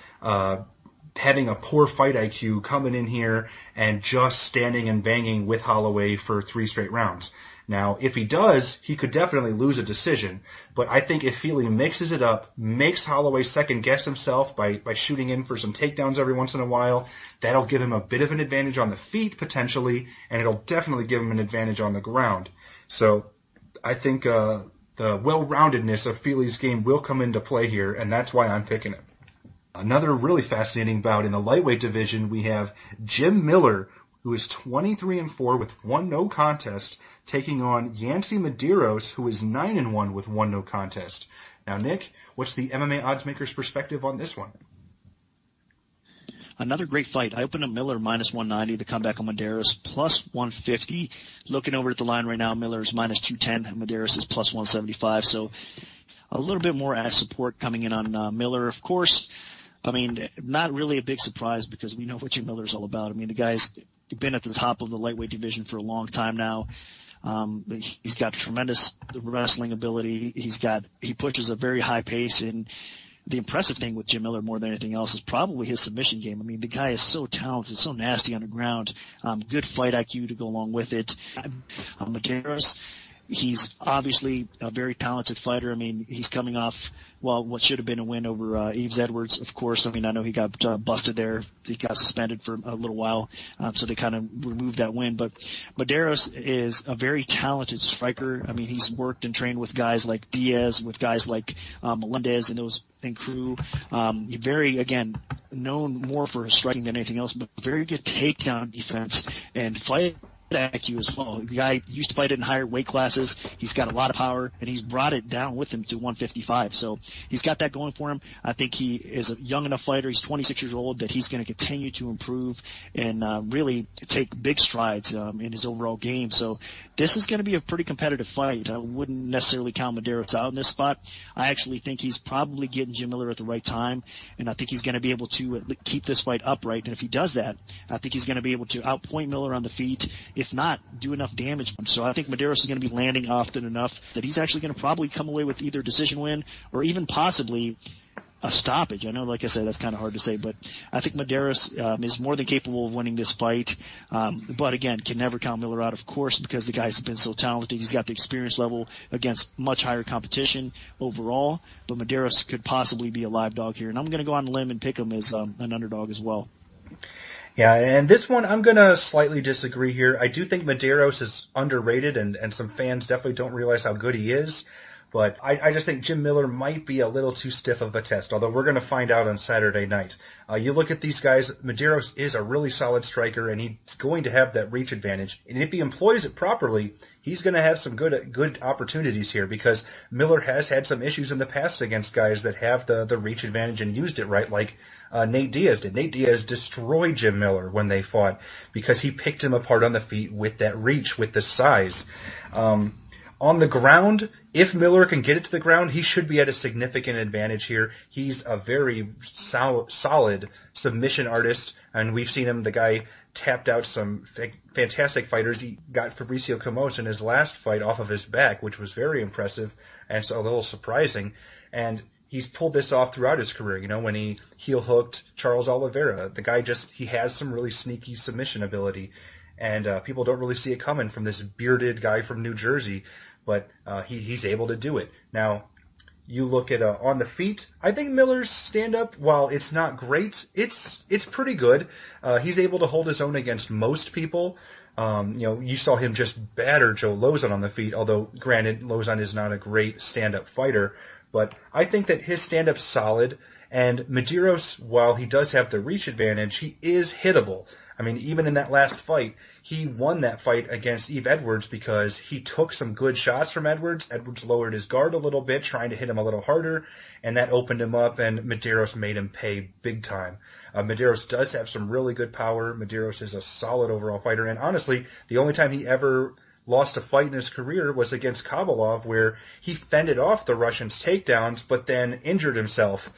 having a poor fight IQ coming in here and just standing and banging with Holloway for 3 straight rounds. Now, if he does, he could definitely lose a decision. But I think if Fili mixes it up, makes Holloway second guess himself by shooting in for some takedowns every once in a while, that'll give him a bit of an advantage on the feet potentially, and it'll definitely give him an advantage on the ground. So I think the well-roundedness of Fili's game will come into play here, and that's why I'm picking it. Another really fascinating bout in the lightweight division, we have Jim Miller, who is 23-4 with 1 no contest, taking on Yancy Medeiros, who is 9-1 with 1 no contest. Now, Nick, what's the MMA oddsmaker's perspective on this one?
Another great fight. I opened up Miller minus 190, the comeback on Medeiros plus 150. Looking over at the line right now, Miller's minus 210, Medeiros is plus 175. So a little bit more as support coming in on Miller. Of course, I mean, not really a big surprise because we know what Jim Miller's all about. I mean, the guy's been at the top of the lightweight division for a long time now. He's got tremendous wrestling ability. He pushes a very high pace, and the impressive thing with Jim Miller more than anything else is probably his submission game. I mean, the guy is so talented, so nasty on the ground, good fight IQ to go along with it. Medeiros, he's obviously a very talented fighter. I mean, he's coming off, well, what should have been a win over Yves Edwards, of course. I mean, I know he got busted there. He got suspended for a little while, so they kind of removed that win. But Medeiros is a very talented striker. I mean, he's worked and trained with guys like Diaz, with guys like Melendez and crew. Very, again, known more for his striking than anything else, but very good takedown defense and fight IQ as well. The guy used to fight in higher weight classes. He's got a lot of power, and he's brought it down with him to 155. So he's got that going for him. I think he is a young enough fighter. He's 26 years old that he's going to continue to improve and really take big strides in his overall game. So this is going to be a pretty competitive fight. I wouldn't necessarily count Medeiros out in this spot. I actually think he's probably getting Jim Miller at the right time, and I think he's going to be able to keep this fight upright. And if he does that, I think he's going to be able to outpoint Miller on the feet, if not do enough damage. So I think Medeiros is going to be landing often enough that he's actually going to probably come away with either a decision win or even possibly a stoppage. I know, like I said, that's kind of hard to say, but I think Medeiros is more than capable of winning this fight. But again, can never count Miller out, of course, because the guy's been so talented. He's got the experience level against much higher competition overall, but Medeiros could possibly be a live dog here. And I'm going to go on a limb and pick him as an underdog as well.
Yeah, and this one I'm going to slightly disagree here. I do think Medeiros is underrated, and some fans definitely don't realize how good he is. But I just think Jim Miller might be a little too stiff of a test, although we're going to find out on Saturday night. You look at these guys, Medeiros is a really solid striker, and he's going to have that reach advantage. And if he employs it properly, he's going to have some good opportunities here, because Miller has had some issues in the past against guys that have the reach advantage and used it right, like Nate Diaz did. Nate Diaz destroyed Jim Miller when they fought because he picked him apart on the feet with that reach, with the size. On the ground, if Miller can get it to the ground, he should be at a significant advantage here. He's a very solid submission artist, and we've seen him. The guy tapped out some fantastic fighters. He got Fabricio Camões in his last fight off of his back, which was very impressive and so a little surprising. And he's pulled this off throughout his career. You know, when he heel hooked Charles Oliveira, the guy he has some really sneaky submission ability, and people don't really see it coming from this bearded guy from New Jersey. But he's able to do it. Now, you look at on the feet, I think Miller's stand-up, while it's not great, it's pretty good. He's able to hold his own against most people. You saw him just batter Joe Lozon on the feet, although, granted, Lozon is not a great stand-up fighter. But I think that his stand-up's solid, and Medeiros, while he does have the reach advantage, he is hittable. I mean, even in that last fight, he won that fight against Yves Edwards because he took some good shots from Edwards. Edwards lowered his guard a little bit, trying to hit him a little harder, and that opened him up, and Medeiros made him pay big time. Medeiros does have some really good power. Medeiros is a solid overall fighter, and honestly, the only time he ever lost a fight in his career was against Kabalov, where he fended off the Russians' takedowns, but then injured himself.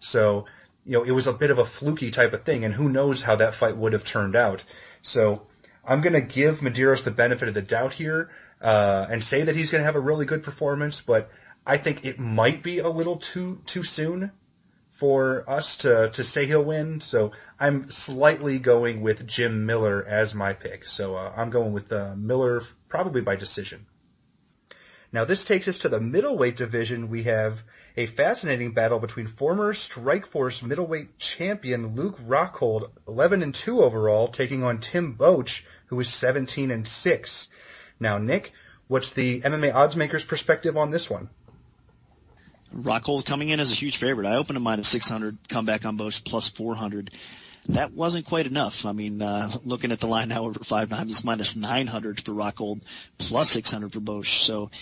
So, it was a bit of a fluky type of thing, and who knows how that fight would have turned out. So I'm going to give Medeiros the benefit of the doubt here and say that he's going to have a really good performance, but I think it might be a little too soon for us to say he'll win, so I'm slightly going with Jim Miller as my pick. So I'm going with Miller probably by decision. Now this takes us to the middleweight division. We have a fascinating battle between former Strikeforce middleweight champion Luke Rockhold, 11-2 overall, taking on Tim Boetsch, who is 17-6. Now, Nick, what's the MMA oddsmaker's perspective on this one?
Rockhold coming in as a huge favorite. I opened him minus 600, come back on Boetsch plus 400. That wasn't quite enough. I mean, looking at the line now over 5 times, it's minus 900 for Rockhold, plus 600 for Boetsch. So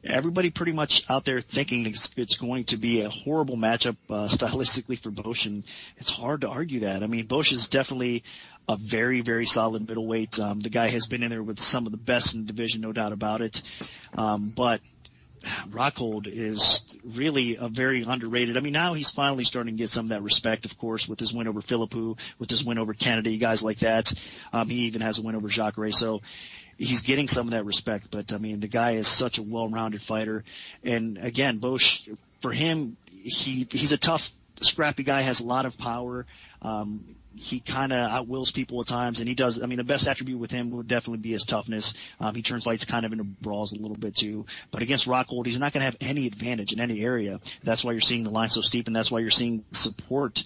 everybody pretty much out there thinking it's going to be a horrible matchup stylistically for Boetsch, and it's hard to argue that. I mean, Boetsch is definitely a very, very solid middleweight. The guy has been in there with some of the best in the division, no doubt about it. But Rockhold is really a very underrated. I mean, now he's finally starting to get some of that respect, of course, with his win over Philippou, with his win over Kennedy, guys like that. He even has a win over Jacare. So he's getting some of that respect. But, I mean, the guy is such a well-rounded fighter. And, again, Boetsch, for him, he's a tough, scrappy guy, has a lot of power. He kind of outwills people at times, and he does. I mean, the best attribute with him would definitely be his toughness. He turns fights kind of into brawls a little bit too. But against Rockhold, he's not going to have any advantage in any area. That's why you're seeing the line so steep, and that's why you're seeing support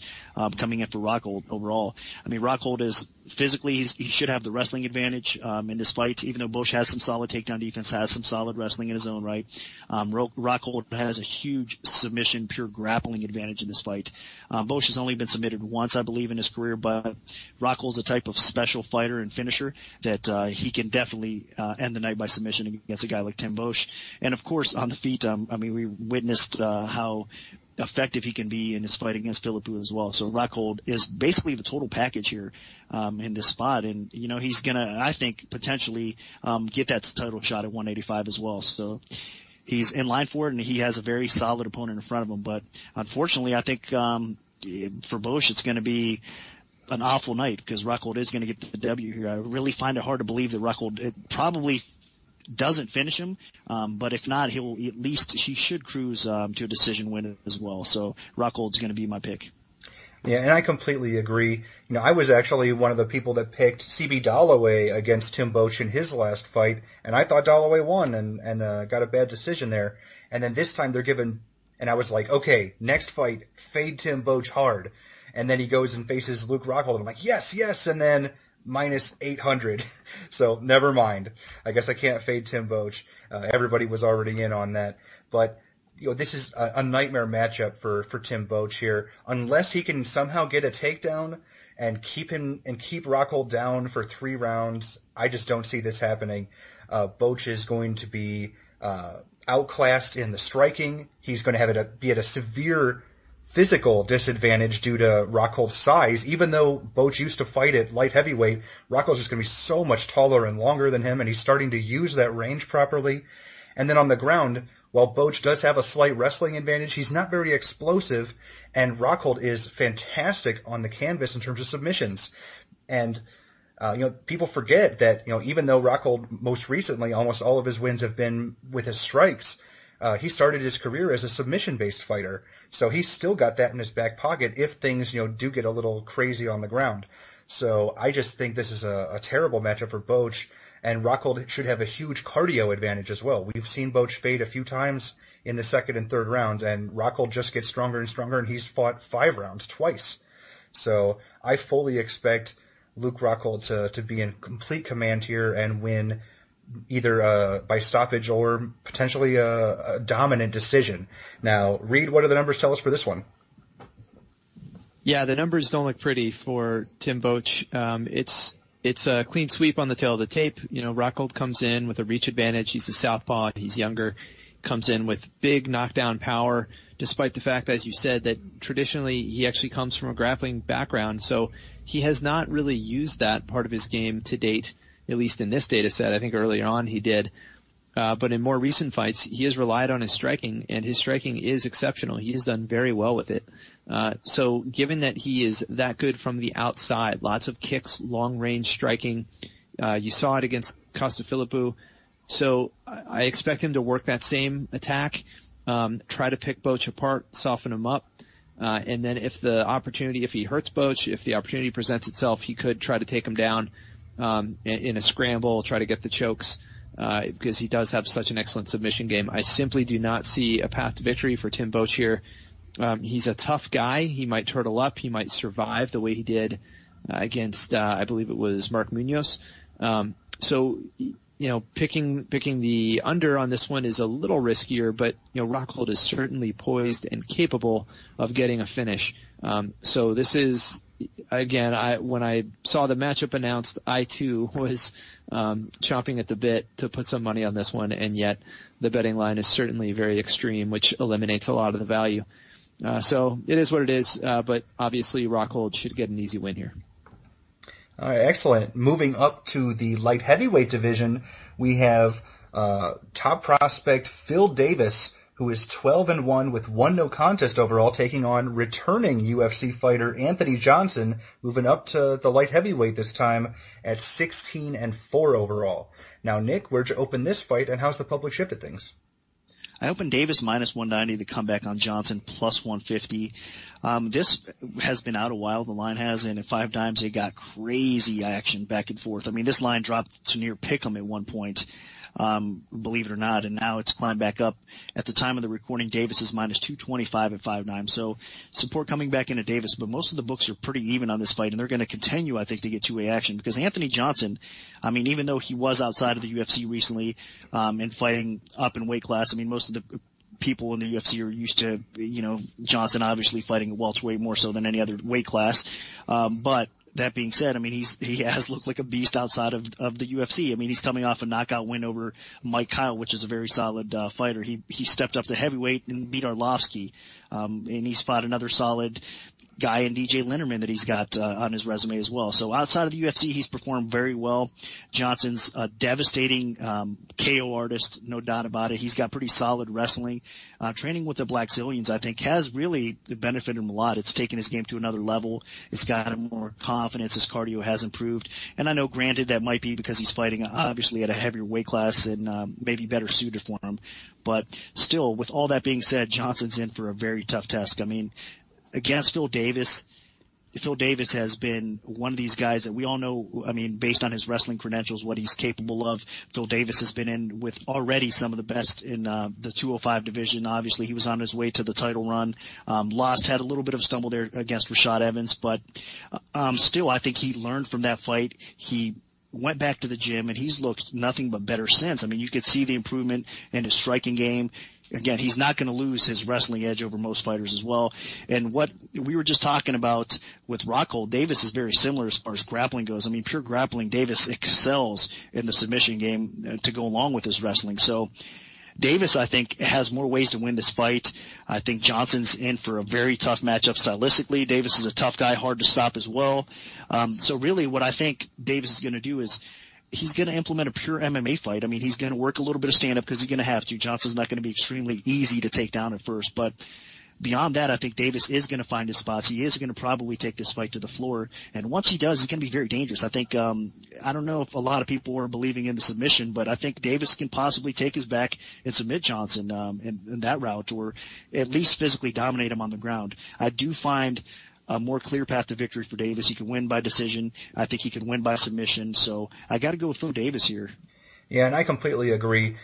coming in for Rockhold overall. I mean, Rockhold is physically, he should have the wrestling advantage in this fight, even though Boetsch has some solid takedown defense, has some solid wrestling in his own right. Rockhold has a huge submission, pure grappling advantage in this fight. Boetsch has only been submitted once, I believe, in his career, but Rockhold's a type of special fighter and finisher that he can definitely end the night by submission against a guy like Tim Boetsch. And of course, on the feet, I mean, we witnessed how effective he can be in his fight against Philippou as well. So Rockhold is basically the total package here in this spot, and you know he's gonna, I think, potentially get that title shot at 185 as well. So he's in line for it, and he has a very solid opponent in front of him. But unfortunately, I think for Boetsch, it's going to be an awful night because Rockhold is going to get the W here. I really find it hard to believe that Rockhold probably doesn't finish him, but if not, he should cruise to a decision win as well. So Rockhold's going to be my pick.
Yeah, and I completely agree. You know, I was actually one of the people that picked CB Dalloway against Tim Boetsch in his last fight, and I thought Dalloway won and got a bad decision there. And then this time they're given, and I was like, okay, next fight, fade Tim Boetsch hard. And then he goes and faces Luke Rockhold. I'm like, yes, and then minus 800. So never mind. I guess I can't fade Tim Boetsch. Everybody was already in on that. But you know, this is a nightmare matchup for Tim Boetsch here. Unless he can somehow get a takedown and keep Rockhold down for 3 rounds, I just don't see this happening. Boetsch is going to be outclassed in the striking. He's going to have be at a severe physical disadvantage due to Rockhold's size. Even though Boetsch used to fight at light heavyweight, Rockhold's just going to be so much taller and longer than him, and he's starting to use that range properly. And then on the ground, while Boetsch does have a slight wrestling advantage, he's not very explosive, and Rockhold is fantastic on the canvas in terms of submissions. And people forget that, even though Rockhold most recently, almost all of his wins have been with his strikes, he started his career as a submission-based fighter. So he's still got that in his back pocket if things, do get a little crazy on the ground. So I just think this is a terrible matchup for Boetsch, and Rockhold should have a huge cardio advantage as well. We've seen Boetsch fade a few times in the second and third rounds, and Rockhold just gets stronger and stronger, and he's fought 5 rounds twice. So I fully expect Luke Rockhold to be in complete command here and win either by stoppage or potentially a dominant decision. Now, Reed, what do the numbers tell us for this one?
Yeah, the numbers don't look pretty for Tim Boetsch. It's a clean sweep on the tail of the tape. Rockhold comes in with a reach advantage. He's a southpaw. He's younger. Comes in with big knockdown power, despite the fact, as you said, that traditionally he actually comes from a grappling background. So he has not really used that part of his game to date, at least in this data set. I think earlier on he did. But in more recent fights, he has relied on his striking, and his striking is exceptional. He has done very well with it. So given that he is that good from the outside, lots of kicks, long-range striking, you saw it against Costa Philippou. So I expect him to work that same attack, try to pick Boetsch apart, soften him up. And then if he hurts Boach, if the opportunity presents itself, he could try to take him down, in a scramble, try to get the chokes, because he does have such an excellent submission game. I simply do not see a path to victory for Tim Boach here. He's a tough guy. He might turtle up. He might survive the way he did, against, I believe it was Mark Munoz. So, picking the under on this one is a little riskier, but, Rockhold is certainly poised and capable of getting a finish. So this is, again, when I saw the matchup announced, I too was, chomping at the bit to put some money on this one, and yet the betting line is certainly very extreme, which eliminates a lot of the value. So it is what it is, but obviously Rockhold should get an easy win here.
All right, excellent. Moving up to the light heavyweight division, we have top prospect Phil Davis, who is 12-1 with 1 no contest overall, taking on returning UFC fighter Anthony Johnson, moving up to the light heavyweight this time at 16-4 overall. Now, Nick, where'd you open this fight, and how's the public shifted things?
I opened Davis minus 190, the comeback on Johnson plus 150. This has been out a while, the line has, and at 5 dimes it got crazy action back and forth. I mean, this line dropped to near pick'em at one point, believe it or not, and now it's climbed back up. At the time of the recording, Davis is minus 225 at 5 dimes. So support coming back into Davis, but most of the books are pretty even on this fight, and they're going to continue, I think, to get two-way action, because Anthony Johnson, I mean, even though he was outside of the UFC recently, and fighting up in weight class, I mean, most of the people in the UFC are used to, Johnson obviously fighting at welterweight more so than any other weight class. But that being said, I mean, he has looked like a beast outside of the UFC. I mean, he's coming off a knockout win over Mike Kyle, which is a very solid, fighter. He stepped up to heavyweight and beat Arlovsky. And he's fought another solid guy in DJ Linderman that he's got on his resume as well. So outside of the UFC, he's performed very well. Johnson's a devastating KO artist, no doubt about it. He's got pretty solid wrestling. Training with the Blackzilians, I think, has really benefited him a lot. It's taken his game to another level. It's got him more confidence. His cardio has improved. And I know, granted, that might be because he's fighting obviously at a heavier weight class and maybe better suited for him. But still, with all that being said, Johnson's in for a very tough task. I mean, against Phil Davis has been one of these guys that we all know, I mean, based on his wrestling credentials, what he's capable of. Phil Davis has been in with already some of the best in the 205 division. Obviously, he was on his way to the title run. Had a little bit of a stumble there against Rashad Evans, but still, I think he learned from that fight. He went back to the gym, and he's looked nothing but better since. I mean, you could see the improvement in his striking game. Again, he's not going to lose his wrestling edge over most fighters as well. And what we were just talking about with Rockhold, Davis is very similar as far as grappling goes. I mean, pure grappling, Davis excels in the submission game to go along with his wrestling. So Davis, I think, has more ways to win this fight. I think Johnson's in for a very tough matchup stylistically. Davis is a tough guy, hard to stop as well. So really what I think Davis is going to do is he's going to implement a pure MMA fight. I mean, he's going to work a little bit of stand-up because he's going to have to. Johnson's not going to be extremely easy to take down at first. But beyond that, I think Davis is going to find his spots. He is going to probably take this fight to the floor. And once he does, he's going to be very dangerous. I think, I don't know if a lot of people are believing in the submission, but I think Davis can possibly take his back and submit Johnson in that route, or at least physically dominate him on the ground. I do find a more clear path to victory for Davis. He can win by decision. I think he can win by submission. So I got to go with Phil Davis here.
Yeah, and I completely agree.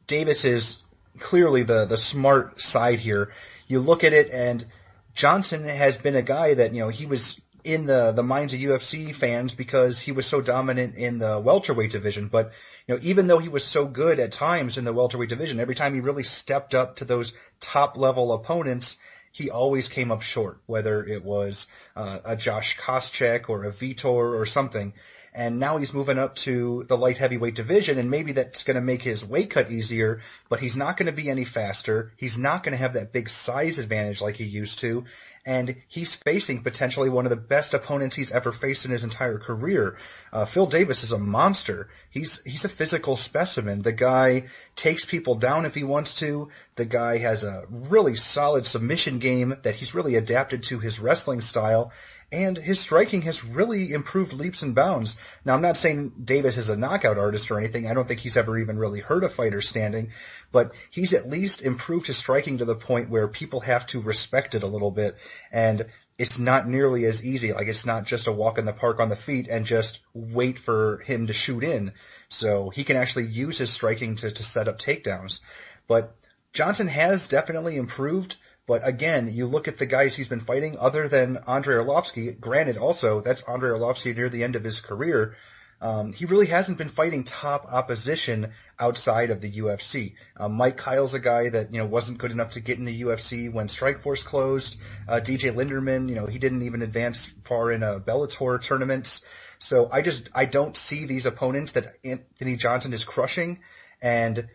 Davis is clearly the smart side here. You look at it, and Johnson has been a guy that, he was in the minds of UFC fans because he was so dominant in the welterweight division. But, even though he was so good at times in the welterweight division, every time he really stepped up to those top level opponents, he always came up short, whether it was a Josh Koscheck or a Vitor or something. And now he's moving up to the light heavyweight division, and maybe that's going to make his weight cut easier, but he's not going to be any faster. He's not going to have that big size advantage like he used to. and he's facing potentially one of the best opponents he's ever faced in his entire career. Phil Davis is a monster. He's a physical specimen. The guy takes people down if he wants to. The guy has a really solid submission game that he's really adapted to his wrestling style, and his striking has really improved leaps and bounds. Now, I'm not saying Davis is a knockout artist or anything. I don't think he's ever even really hurt a fighter standing, but he's at least improved his striking to the point where people have to respect it a little bit, and it's not nearly as easy. Like, it's not just a walk in the park on the feet and just wait for him to shoot in. So he can actually use his striking to set up takedowns. But Johnson has definitely improved. But again, you look at the guys he's been fighting other than Andrei Arlovsky. Granted, also, that's Andrei Arlovsky near the end of his career. He really hasn't been fighting top opposition outside of the UFC. Mike Kyle's a guy that, wasn't good enough to get in the UFC when Strikeforce closed. DJ Linderman, he didn't even advance far in Bellator tournaments. So I don't see these opponents that Anthony Johnson is crushing and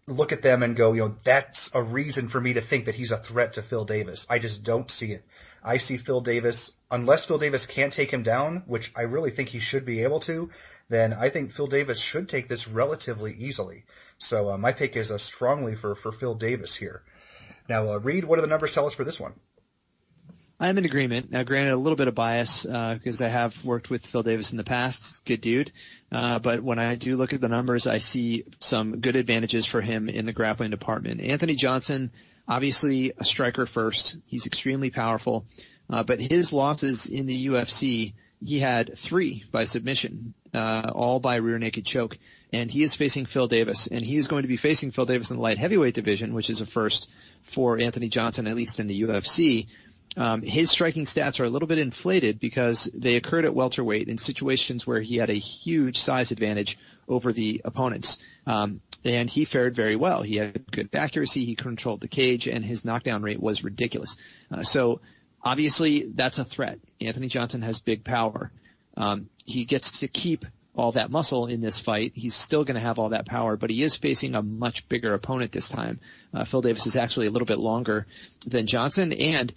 look at them and go, that's a reason for me to think that he's a threat to Phil Davis. I just don't see it. I see Phil Davis, unless Phil Davis can't take him down, which I really think he should be able to, then I think Phil Davis should take this relatively easily. So my pick is strongly for Phil Davis here. Now, Reed, what do the numbers tell us for this one?
I'm in agreement. Now, granted, a little bit of bias because I have worked with Phil Davis in the past. Good dude. But when I do look at the numbers, I see some good advantages for him in the grappling department. Anthony Johnson, obviously a striker first. He's extremely powerful. But his losses in the UFC, he had 3 by submission, all by rear naked choke. And he is facing Phil Davis. And he is going to be facing Phil Davis in the light heavyweight division, which is a first for Anthony Johnson, at least in the UFC. His striking stats are a little bit inflated because they occurred at welterweight in situations where he had a huge size advantage over the opponents. And he fared very well. He had good accuracy, he controlled the cage, and his knockdown rate was ridiculous. So obviously that's a threat. Anthony Johnson has big power. He gets to keep all that muscle in this fight. He's still going to have all that power, but he is facing a much bigger opponent this time. Phil Davis is actually a little bit longer than Johnson, and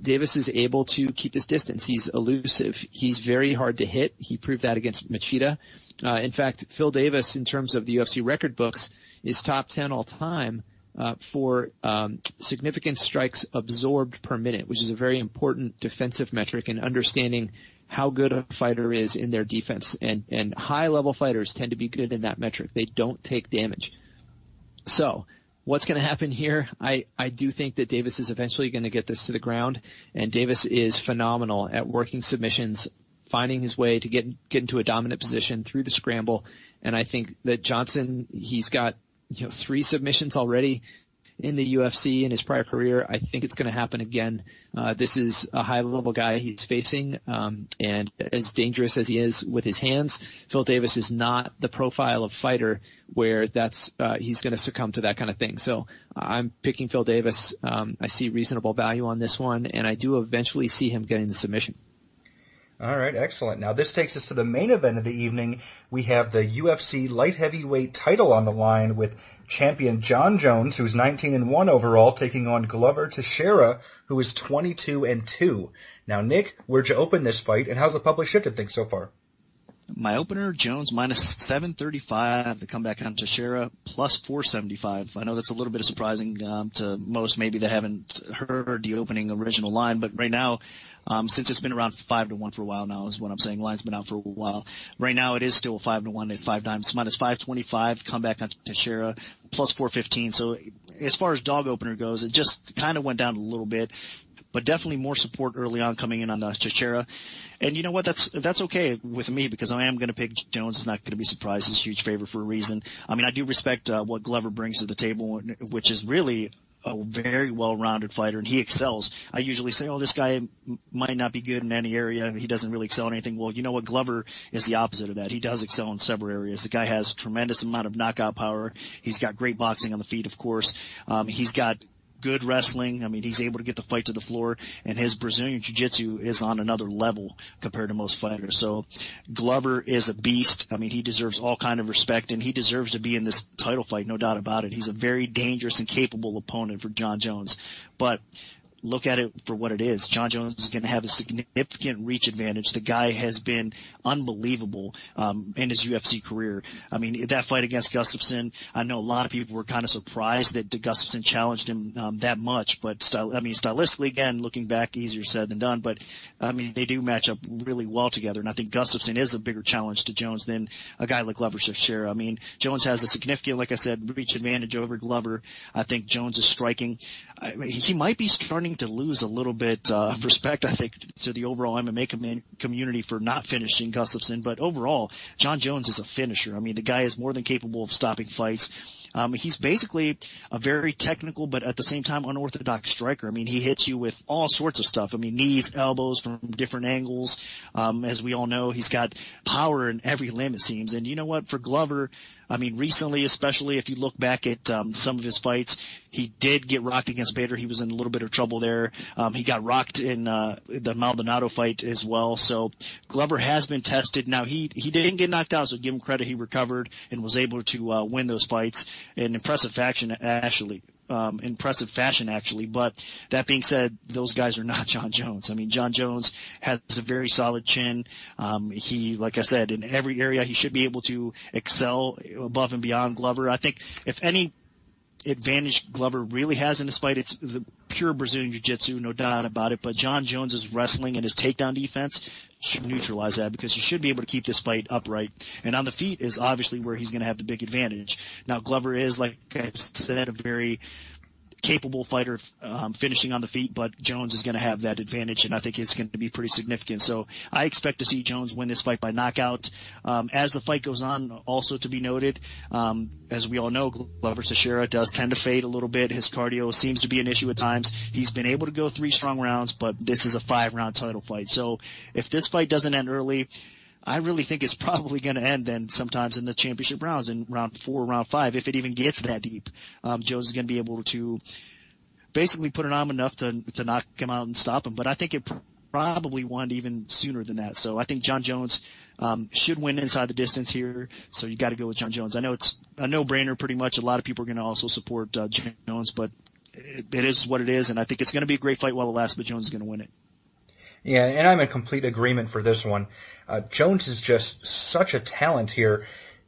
Davis is able to keep his distance. He's elusive. He's very hard to hit. He proved that against Machida. In fact, Phil Davis, in terms of the UFC record books, is top 10 all time for significant strikes absorbed per minute, which is a very important defensive metric in understanding how good a fighter is in their defense. And high-level fighters tend to be good in that metric. They don't take damage. So what's going to happen here? I do think that Davis is eventually going to get this to the ground, and Davis is phenomenal at working submissions, finding his way to get into a dominant position through the scramble. And I think that Johnson, he's got 3 submissions already in the UFC in his prior career. I think it's going to happen again. This is a high-level guy he's facing, and as dangerous as he is with his hands, Phil Davis is not the profile of fighter where he's going to succumb to that kind of thing. So I'm picking Phil Davis. I see reasonable value on this one, and I do eventually see him getting the submission.
All right, excellent. Now this takes us to the main event of the evening. We have the UFC light heavyweight title on the line with champion John Jones, who's 19-1 overall, taking on Glover Teixeira, who is 22-2. Now, Nick, where'd you open this fight, and how's the public shifted things so far?
My opener, Jones minus 735. The comeback on Teixeira plus 475. I know that's a little bit surprising to most. Maybe they haven't heard the opening original line, but right now, since it's been around 5-1 for a while now, is what I'm saying. Line's been out for a while. Right now, it is still 5-1 at 5 times. Minus 525. Comeback on Teixeira plus 415. So as far as dog opener goes, it just kind of went down a little bit. But definitely more support early on coming in on Teixeira. And you know what? That's okay with me because I am going to pick Jones. It's not going to be surprised. He's a huge favorite for a reason. I mean, I do respect what Glover brings to the table, which is really a very well-rounded fighter, and he excels. I usually say, this guy might not be good in any area. He doesn't really excel in anything. Well, you know what? Glover is the opposite of that. He does excel in several areas. The guy has tremendous amount of knockout power. He's got great boxing on the feet, of course. He's got good wrestling. I mean, he's able to get the fight to the floor, and his Brazilian jiu-jitsu is on another level compared to most fighters. So Glover is a beast. I mean, he deserves all kind of respect, and he deserves to be in this title fight, no doubt about it. He's a very dangerous and capable opponent for John Jones. But look at it for what it is. Jon Jones is going to have a significant reach advantage. The guy has been unbelievable in his UFC career. I mean, that fight against Gustafsson, I know a lot of people were kind of surprised that Gustafsson challenged him that much, but stylistically, again, looking back, easier said than done, but I mean, they do match up really well together, and I think Gustafsson is a bigger challenge to Jones than a guy like Glover Teixeira. I mean, Jones has a significant, like I said, reach advantage over Glover. I think Jones is striking. He might be starting to lose a little bit of respect, I think, to the overall MMA community for not finishing Gustafsson. But overall, Jon Jones is a finisher. I mean, the guy is more than capable of stopping fights. He's basically a very technical, but at the same time unorthodox striker. I mean, he hits you with all sorts of stuff. I mean, knees, elbows from different angles. As we all know, he's got power in every limb, it seems. And you know what? For Glover, I mean, recently, especially if you look back at some of his fights, he did get rocked against Bader. He was in a little bit of trouble there. He got rocked in the Maldonado fight as well. So Glover has been tested. Now, he didn't get knocked out, so give him credit. He recovered and was able to win those fights in impressive fashion, actually. But that being said, those guys are not Jon Jones. I mean, Jon Jones has a very solid chin. He, like I said, in every area he should be able to excel above and beyond Glover. I think if any advantage Glover really has in this fight, it's the pure Brazilian Jiu-Jitsu, no doubt about it. But Jon Jones's wrestling and his takedown defense should neutralize that, because he should be able to keep this fight upright. And on the feet is obviously where he's going to have the big advantage. Now, Glover is, like I said, a very capable fighter finishing on the feet, but Jones is going to have that advantage, and I think it's going to be pretty significant. So I expect to see Jones win this fight by knockout. As the fight goes on, also to be noted, as we all know, Glover Teixeira does tend to fade a little bit. His cardio seems to be an issue at times. He's been able to go 3 strong rounds, but this is a 5-round title fight. So if this fight doesn't end early, I really think it's probably going to end then sometimes in the championship rounds, in round 4, round 5, if it even gets that deep. Jones is going to be able to basically put it on enough to knock him out and stop him. But I think it probably won even sooner than that. So I think Jon Jones should win inside the distance here. So you got to go with Jon Jones. I know it's a no-brainer pretty much. A lot of people are going to also support Jones, but it is what it is, and I think it's going to be a great fight while it lasts, but Jones is going to win it.
Yeah, and I'm in complete agreement for this one. Jones is just such a talent here.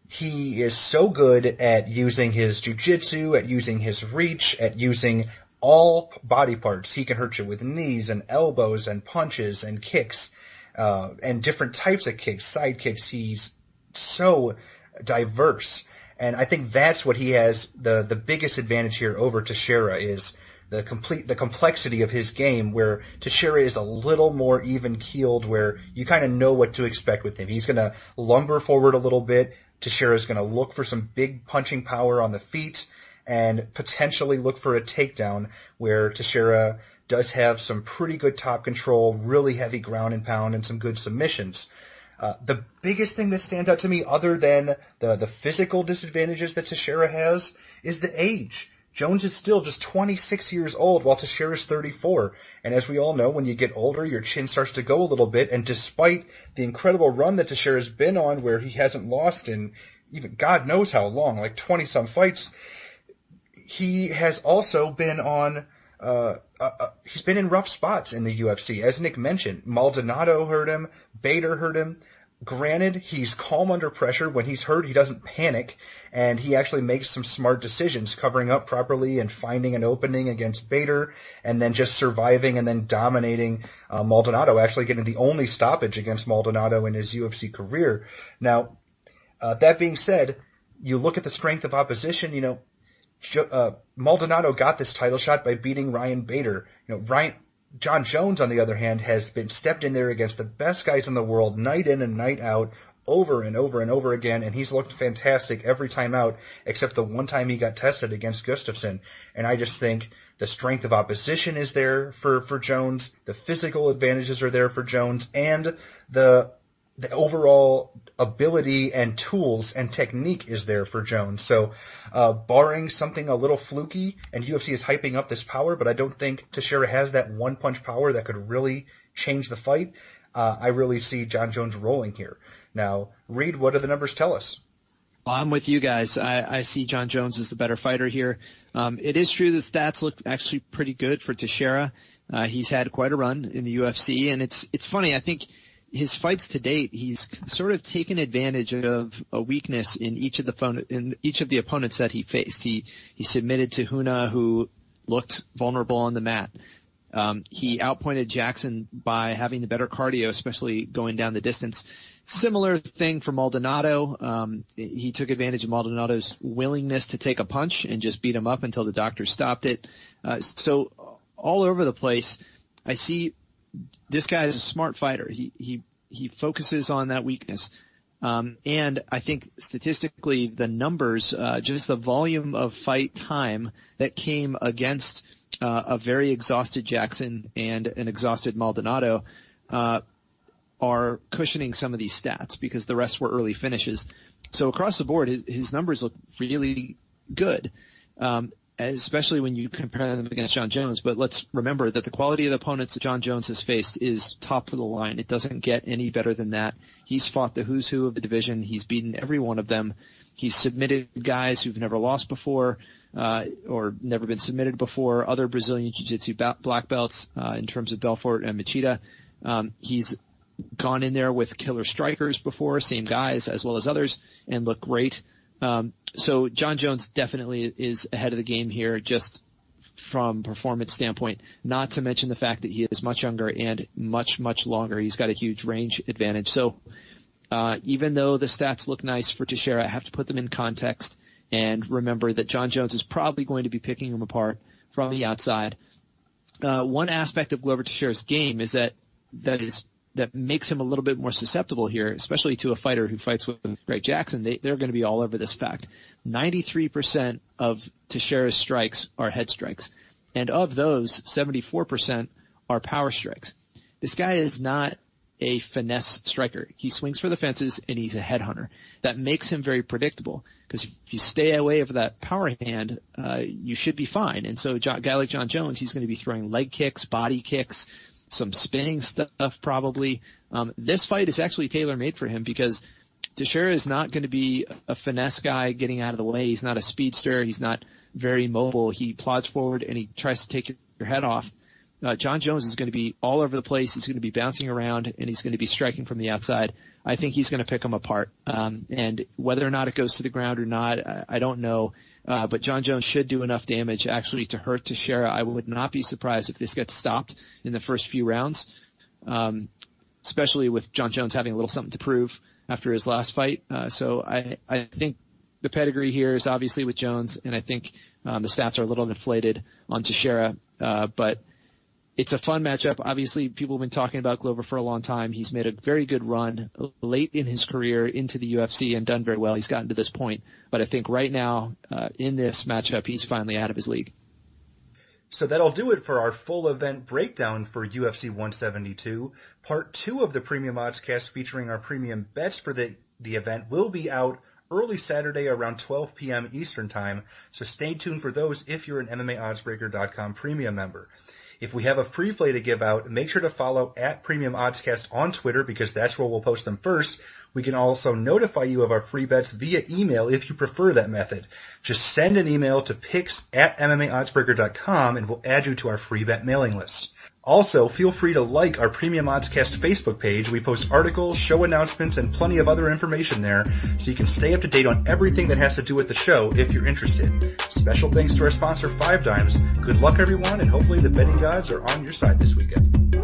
He is so good at using his jiu-jitsu, at using his reach, at using all body parts. He can hurt you with knees and elbows and punches and kicks, and different types of kicks, side kicks. He's so diverse. And I think that's what he has the biggest advantage here over Teixeira, is the complexity of his game, where Teixeira is a little more even-keeled, where you kind of know what to expect with him. He's going to lumber forward a little bit. Teixeira is going to look for some big punching power on the feet and potentially look for a takedown, where Teixeira does have some pretty good top control, really heavy ground and pound, and some good submissions. The biggest thing that stands out to me, other than the physical disadvantages that Teixeira has, is the age. Jones is still just 26 years old, while Teixeira is 34. And as we all know, when you get older, your chin starts to go a little bit. And despite the incredible run that Teixeira's been on, where he hasn't lost in even God knows how long, like 20-some fights, he has also been on he's been in rough spots in the UFC. As Nick mentioned, Maldonado hurt him, Bader hurt him. Granted, he's calm under pressure. When he's hurt, he doesn't panic, and he actually makes some smart decisions, covering up properly and finding an opening against Bader, and then just surviving and then dominating Maldonado, actually getting the only stoppage against Maldonado in his UFC career. Now, that being said, you look at the strength of opposition, you know, Maldonado got this title shot by beating Ryan Bader. You know, Jon Jones, on the other hand, has been stepped in there against the best guys in the world, night in and night out, over and over and over again, and he's looked fantastic every time out, except the one time he got tested against Gustafsson. And I just think the strength of opposition is there for Jones, the physical advantages are there for Jones, and the overall ability and tools and technique is there for Jones. So, barring something a little fluky, and UFC is hyping up this power, but I don't think Teixeira has that one-punch power that could really change the fight, I really see Jon Jones rolling here. Now, Reed, what do the numbers tell us?
Well, I'm with you guys. I see Jon Jones as the better fighter here. It is true the stats look actually pretty good for Teixeira. He's had quite a run in the UFC, and it's funny. I think his fights to date, he's sort of taken advantage of a weakness in each of the opponents that he faced. He submitted to Huna, who looked vulnerable on the mat. He outpointed Jackson by having the better cardio, especially going down the distance. Similar thing for Maldonado. He took advantage of Maldonado's willingness to take a punch and just beat him up until the doctor stopped it. So all over the place, I see this guy is a smart fighter. He focuses on that weakness. And I think statistically the numbers, just the volume of fight time that came against a very exhausted Jackson and an exhausted Maldonado, are cushioning some of these stats because the rest were early finishes. So across the board, his numbers look really good, especially when you compare them against John Jones. But let's remember that the quality of the opponents that John Jones has faced is top of the line. It doesn't get any better than that. He's fought the who's who of the division. He's beaten every one of them. He's submitted guys who've never lost before, or never been submitted before, other Brazilian Jiu-Jitsu black belts, in terms of Belfort and Machida. He's gone in there with killer strikers before, same guys as well as others, and look great. So John Jones definitely is ahead of the game here, just from performance standpoint, not to mention the fact that he is much younger and much longer. He's got a huge range advantage. So, even though the stats look nice for Texeira, I have to put them in context and remember that John Jones is probably going to be picking him apart from the outside. One aspect of Glover Texeira's game is that makes him a little bit more susceptible here, especially to a fighter who fights with Greg Jackson. They're going to be all over this fact. 93% of Texeira's strikes are head strikes. And of those, 74% are power strikes. This guy is not a finesse striker. He swings for the fences and he's a headhunter. That makes him very predictable because if you stay away from that power hand, you should be fine. And so a guy like John Jones, he's going to be throwing leg kicks, body kicks, some spinning stuff probably. This fight is actually tailor-made for him because Texeira is not going to be a finesse guy getting out of the way. He's not a speedster. He's not very mobile. He plods forward and he tries to take your head off. John Jones is going to be all over the place. He's going to be bouncing around and he's going to be striking from the outside. I think he's going to pick him apart. And whether or not it goes to the ground or not, I don't know. But John Jones should do enough damage actually to hurt Texeira. I would not be surprised if this gets stopped in the first few rounds, especially with John Jones having a little something to prove after his last fight. So I think the pedigree here is obviously with Jones, and I think the stats are a little inflated on Texeira. But it's a fun matchup. Obviously, people have been talking about Glover for a long time. He's made a very good run late in his career into the UFC and done very well. He's gotten to this point. But I think right now, in this matchup, he's finally out of his league.
So that'll do it for our full event breakdown for UFC 172. Part 2 of the Premium Oddscast featuring our premium bets for the event will be out early Saturday around 12 p.m. Eastern Time. So stay tuned for those if you're an MMAOddsbreaker.com premium member. If we have a free play to give out, make sure to follow @Premium Oddscast on Twitter because that's where we'll post them first. We can also notify you of our free bets via email if you prefer that method. Just send an email to picks@MMAOddsbreaker.com and we'll add you to our free bet mailing list. Also, feel free to like our Premium Oddscast Facebook page. We post articles, show announcements, and plenty of other information there, so you can stay up to date on everything that has to do with the show if you're interested. Special thanks to our sponsor, 5 Dimes. Good luck, everyone, and hopefully the betting gods are on your side this weekend.